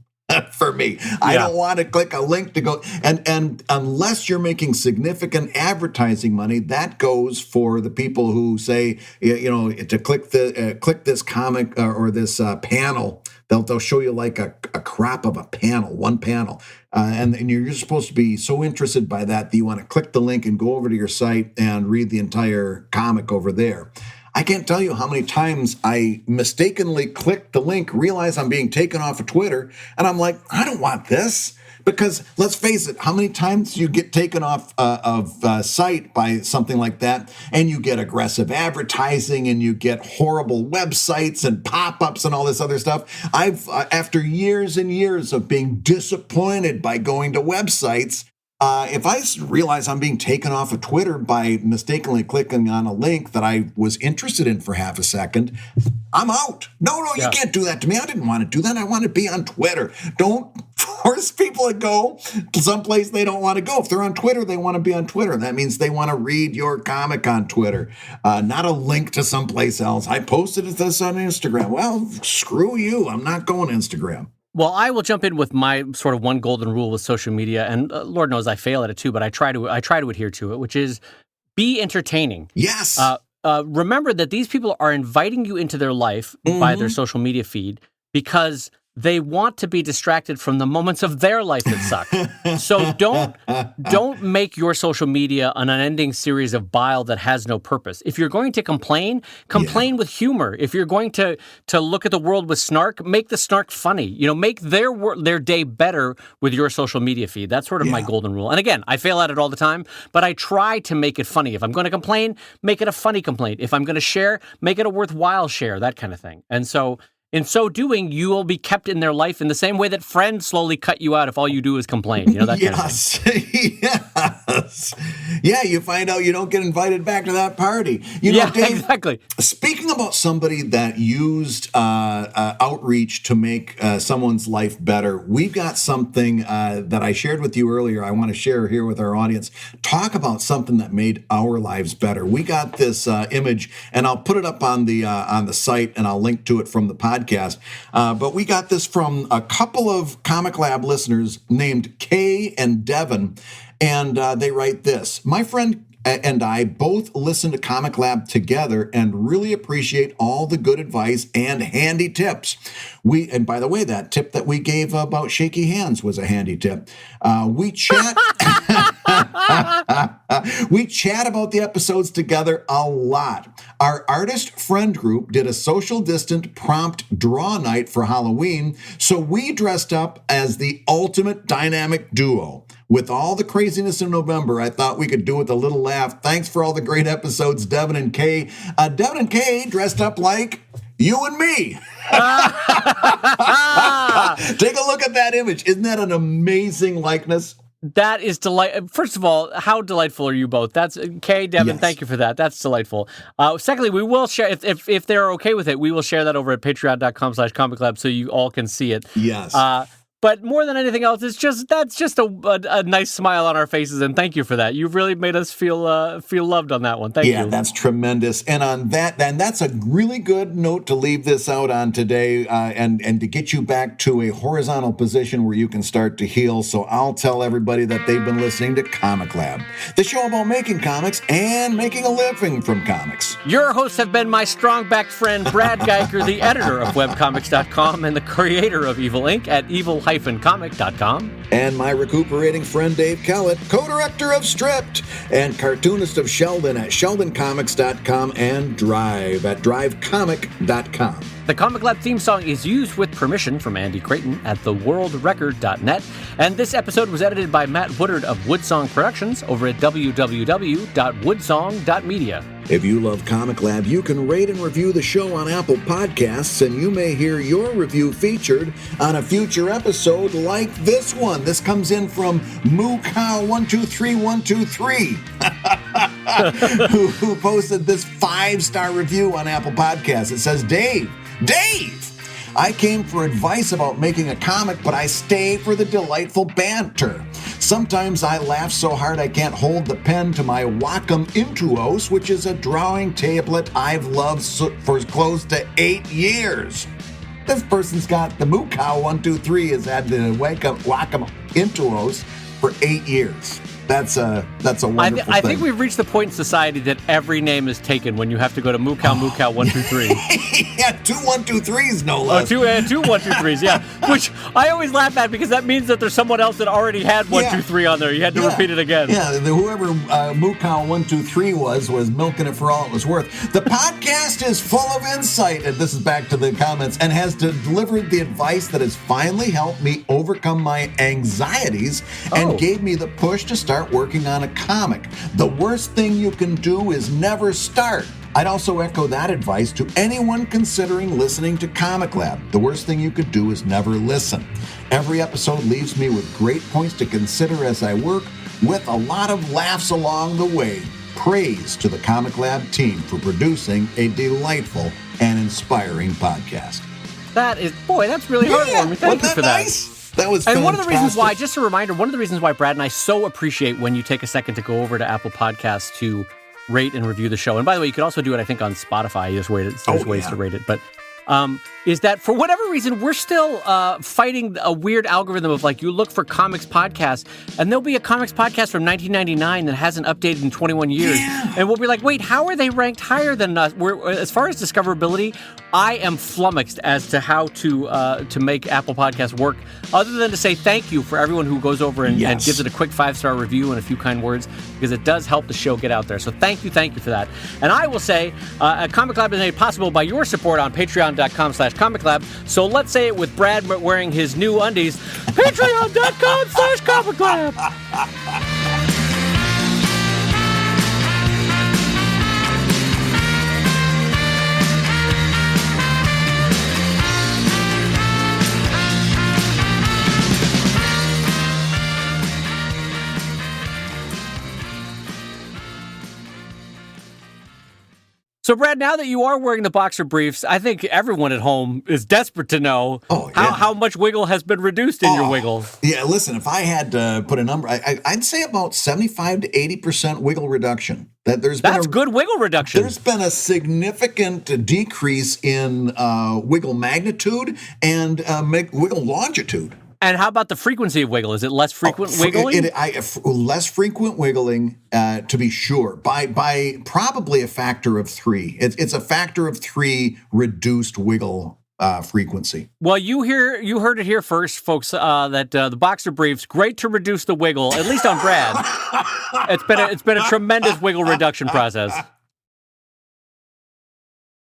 For me, I don't want to click a link to go, and unless you're making significant advertising money, that goes for the people who say, to click this comic or this panel. They'll show you like a crop of a panel, one panel, and you're supposed to be so interested by that you want to click the link and go over to your site and read the entire comic over there. I can't tell you how many times I mistakenly clicked the link, realize I'm being taken off of Twitter, and I'm like, I don't want this. Because let's face it, how many times you get taken off of site by something like that, and you get aggressive advertising, and you get horrible websites and pop-ups and all this other stuff. After years and years of being disappointed by going to websites, if I realize I'm being taken off of Twitter by mistakenly clicking on a link that I was interested in for half a second, I'm out. No, you can't do that to me. I didn't want to do that. I want to be on Twitter. Don't force people to go to someplace they don't want to go. If they're on Twitter, they want to be on Twitter. That means they want to read your comic on Twitter, not a link to someplace else. I posted this on Instagram. Well, screw you. I'm not going to Instagram. Well, I will jump in with my sort of one golden rule with social media, and Lord knows I fail at it too, but I try to adhere to it, which is be entertaining. Yes. Remember that these people are inviting you into their life by their social media feed because they want to be distracted from the moments of their life that suck. So don't make your social media an unending series of bile that has no purpose. If you're going to complain with humor. If you're going to look at the world with snark, make the snark funny. Make their day better with your social media feed. That's sort of my golden rule. And again, I fail at it all the time, but I try to make it funny. If I'm going to complain, make it a funny complaint. If I'm going to share, make it a worthwhile share, that kind of thing. And so in so doing, you will be kept in their life in the same way that friends slowly cut you out if all you do is complain. That kind of thing. Yes. Yeah, you find out you don't get invited back to that party. Dave, exactly. Speaking about somebody that used outreach to make someone's life better, we've got something that I shared with you earlier. I want to share here with our audience. Talk about something that made our lives better. We got this image, and I'll put it up on the site, and I'll link to it from the podcast. But we got this from a couple of ComicLab listeners named Kay and Devin, and they write this. My friend and I both listen to ComicLab together and really appreciate all the good advice and handy tips. And by the way, that tip that we gave about shaky hands was a handy tip. We chat we chat about the episodes together a lot. Our artist friend group did a social distant prompt draw night for Halloween, so we dressed up as the ultimate dynamic duo. With all the craziness in November, I thought we could do it with a little laugh. Thanks for all the great episodes, Devin and Kay. Devin and Kay dressed up like you and me. Take a look at that image. Isn't that an amazing likeness? That is delightful. First of all, how delightful are you both? That's Kay, Devin. Yes. Thank you for that. That's delightful. Secondly, we will share if they're okay with it. We will share that over at patreon.com/ComicLab so you all can see it. Yes. But more than anything else, that's just a nice smile on our faces, and thank you for that. You've really made us feel loved on that one. Thank you. Yeah, that's tremendous. And on that, and that's a really good note to leave this out on today, and to get you back to a horizontal position where you can start to heal. So I'll tell everybody that they've been listening to ComicLab, the show about making comics and making a living from comics. Your hosts have been my strong-backed friend Brad Geiger, the editor of webcomics.com and the creator of Evil Inc. at evil-comic.com. And my recuperating friend Dave Kellett, co-director of Stripped and cartoonist of Sheldon at sheldoncomics.com and Drive at drivecomic.com. The ComicLab theme song is used with permission from Andy Creighton at theworldrecord.net, and this episode was edited by Matt Woodard of Woodsong Productions over at www.woodsong.media. If you love ComicLab, you can rate and review the show on Apple Podcasts, and you may hear your review featured on a future episode like this one. This comes in from MooCow123123, who posted this 5-star review on Apple Podcasts. It says, Dave, I came for advice about making a comic, but I stay for the delightful banter. Sometimes I laugh so hard I can't hold the pen to my Wacom Intuos, which is a drawing tablet I've loved for close to 8 years. This person's got the MooCow123 has had the Wacom Intuos for 8 years. That's a wonderful thing. I think we've reached the point in society that every name is taken when you have to go to MooCow123. Yeah, 2 123s no less. Two 123s, yeah. Which I always laugh at because that means that there's someone else that already had 123 on there. You had to repeat it again. Yeah, whoever MooCow123 was milking it for all it was worth. The podcast is full of insight, and this is back to the comments, and has delivered the advice that has finally helped me overcome my anxieties and gave me the push to start working on a comic. The worst thing you can do is never start. I'd also echo that advice to anyone considering listening to ComicLab. The worst thing you could do is never listen. Every episode leaves me with great points to consider as I work, with a lot of laughs along the way. Praise to the ComicLab team for producing a delightful and inspiring podcast. That's really heartwarming. Thank you for nice? that. That was and fantastic. One of the reasons why, just a reminder, one of the reasons why Brad and I so appreciate when you take a second to go over to Apple Podcasts to rate and review the show. And by the way, you could also do it, I think, on Spotify. There's ways to rate it. But is that for whatever reason, we're still fighting a weird algorithm of like, you look for comics podcasts, and there'll be a comics podcast from 1999 that hasn't updated in 21 years. Yeah. And we'll be like, wait, how are they ranked higher than us? As far as discoverability, I am flummoxed as to how to make Apple Podcasts work, other than to say thank you for everyone who goes over and gives it a quick 5-star review and a few kind words, because it does help the show get out there. So thank you for that. And I will say, ComicLab is made possible by your support on patreon.com/ComicLab. So let's say it with Brad wearing his new undies, patreon.com/ComicLab. So, Brad, now that you are wearing the boxer briefs, I think everyone at home is desperate to know how much wiggle has been reduced in your wiggle. Yeah, listen, if I had to put a number, I'd say about 75 to 80% wiggle reduction. That's good wiggle reduction. There's been a significant decrease in wiggle magnitude and wiggle longitude. And how about the frequency of wiggle? Is it less frequent wiggling? Less frequent wiggling, to be sure, by probably a factor of 3. It's a factor of 3 reduced wiggle frequency. Well, you heard it here first, folks. That the boxer briefs, great to reduce the wiggle, at least on Brad. It's been a tremendous wiggle reduction process.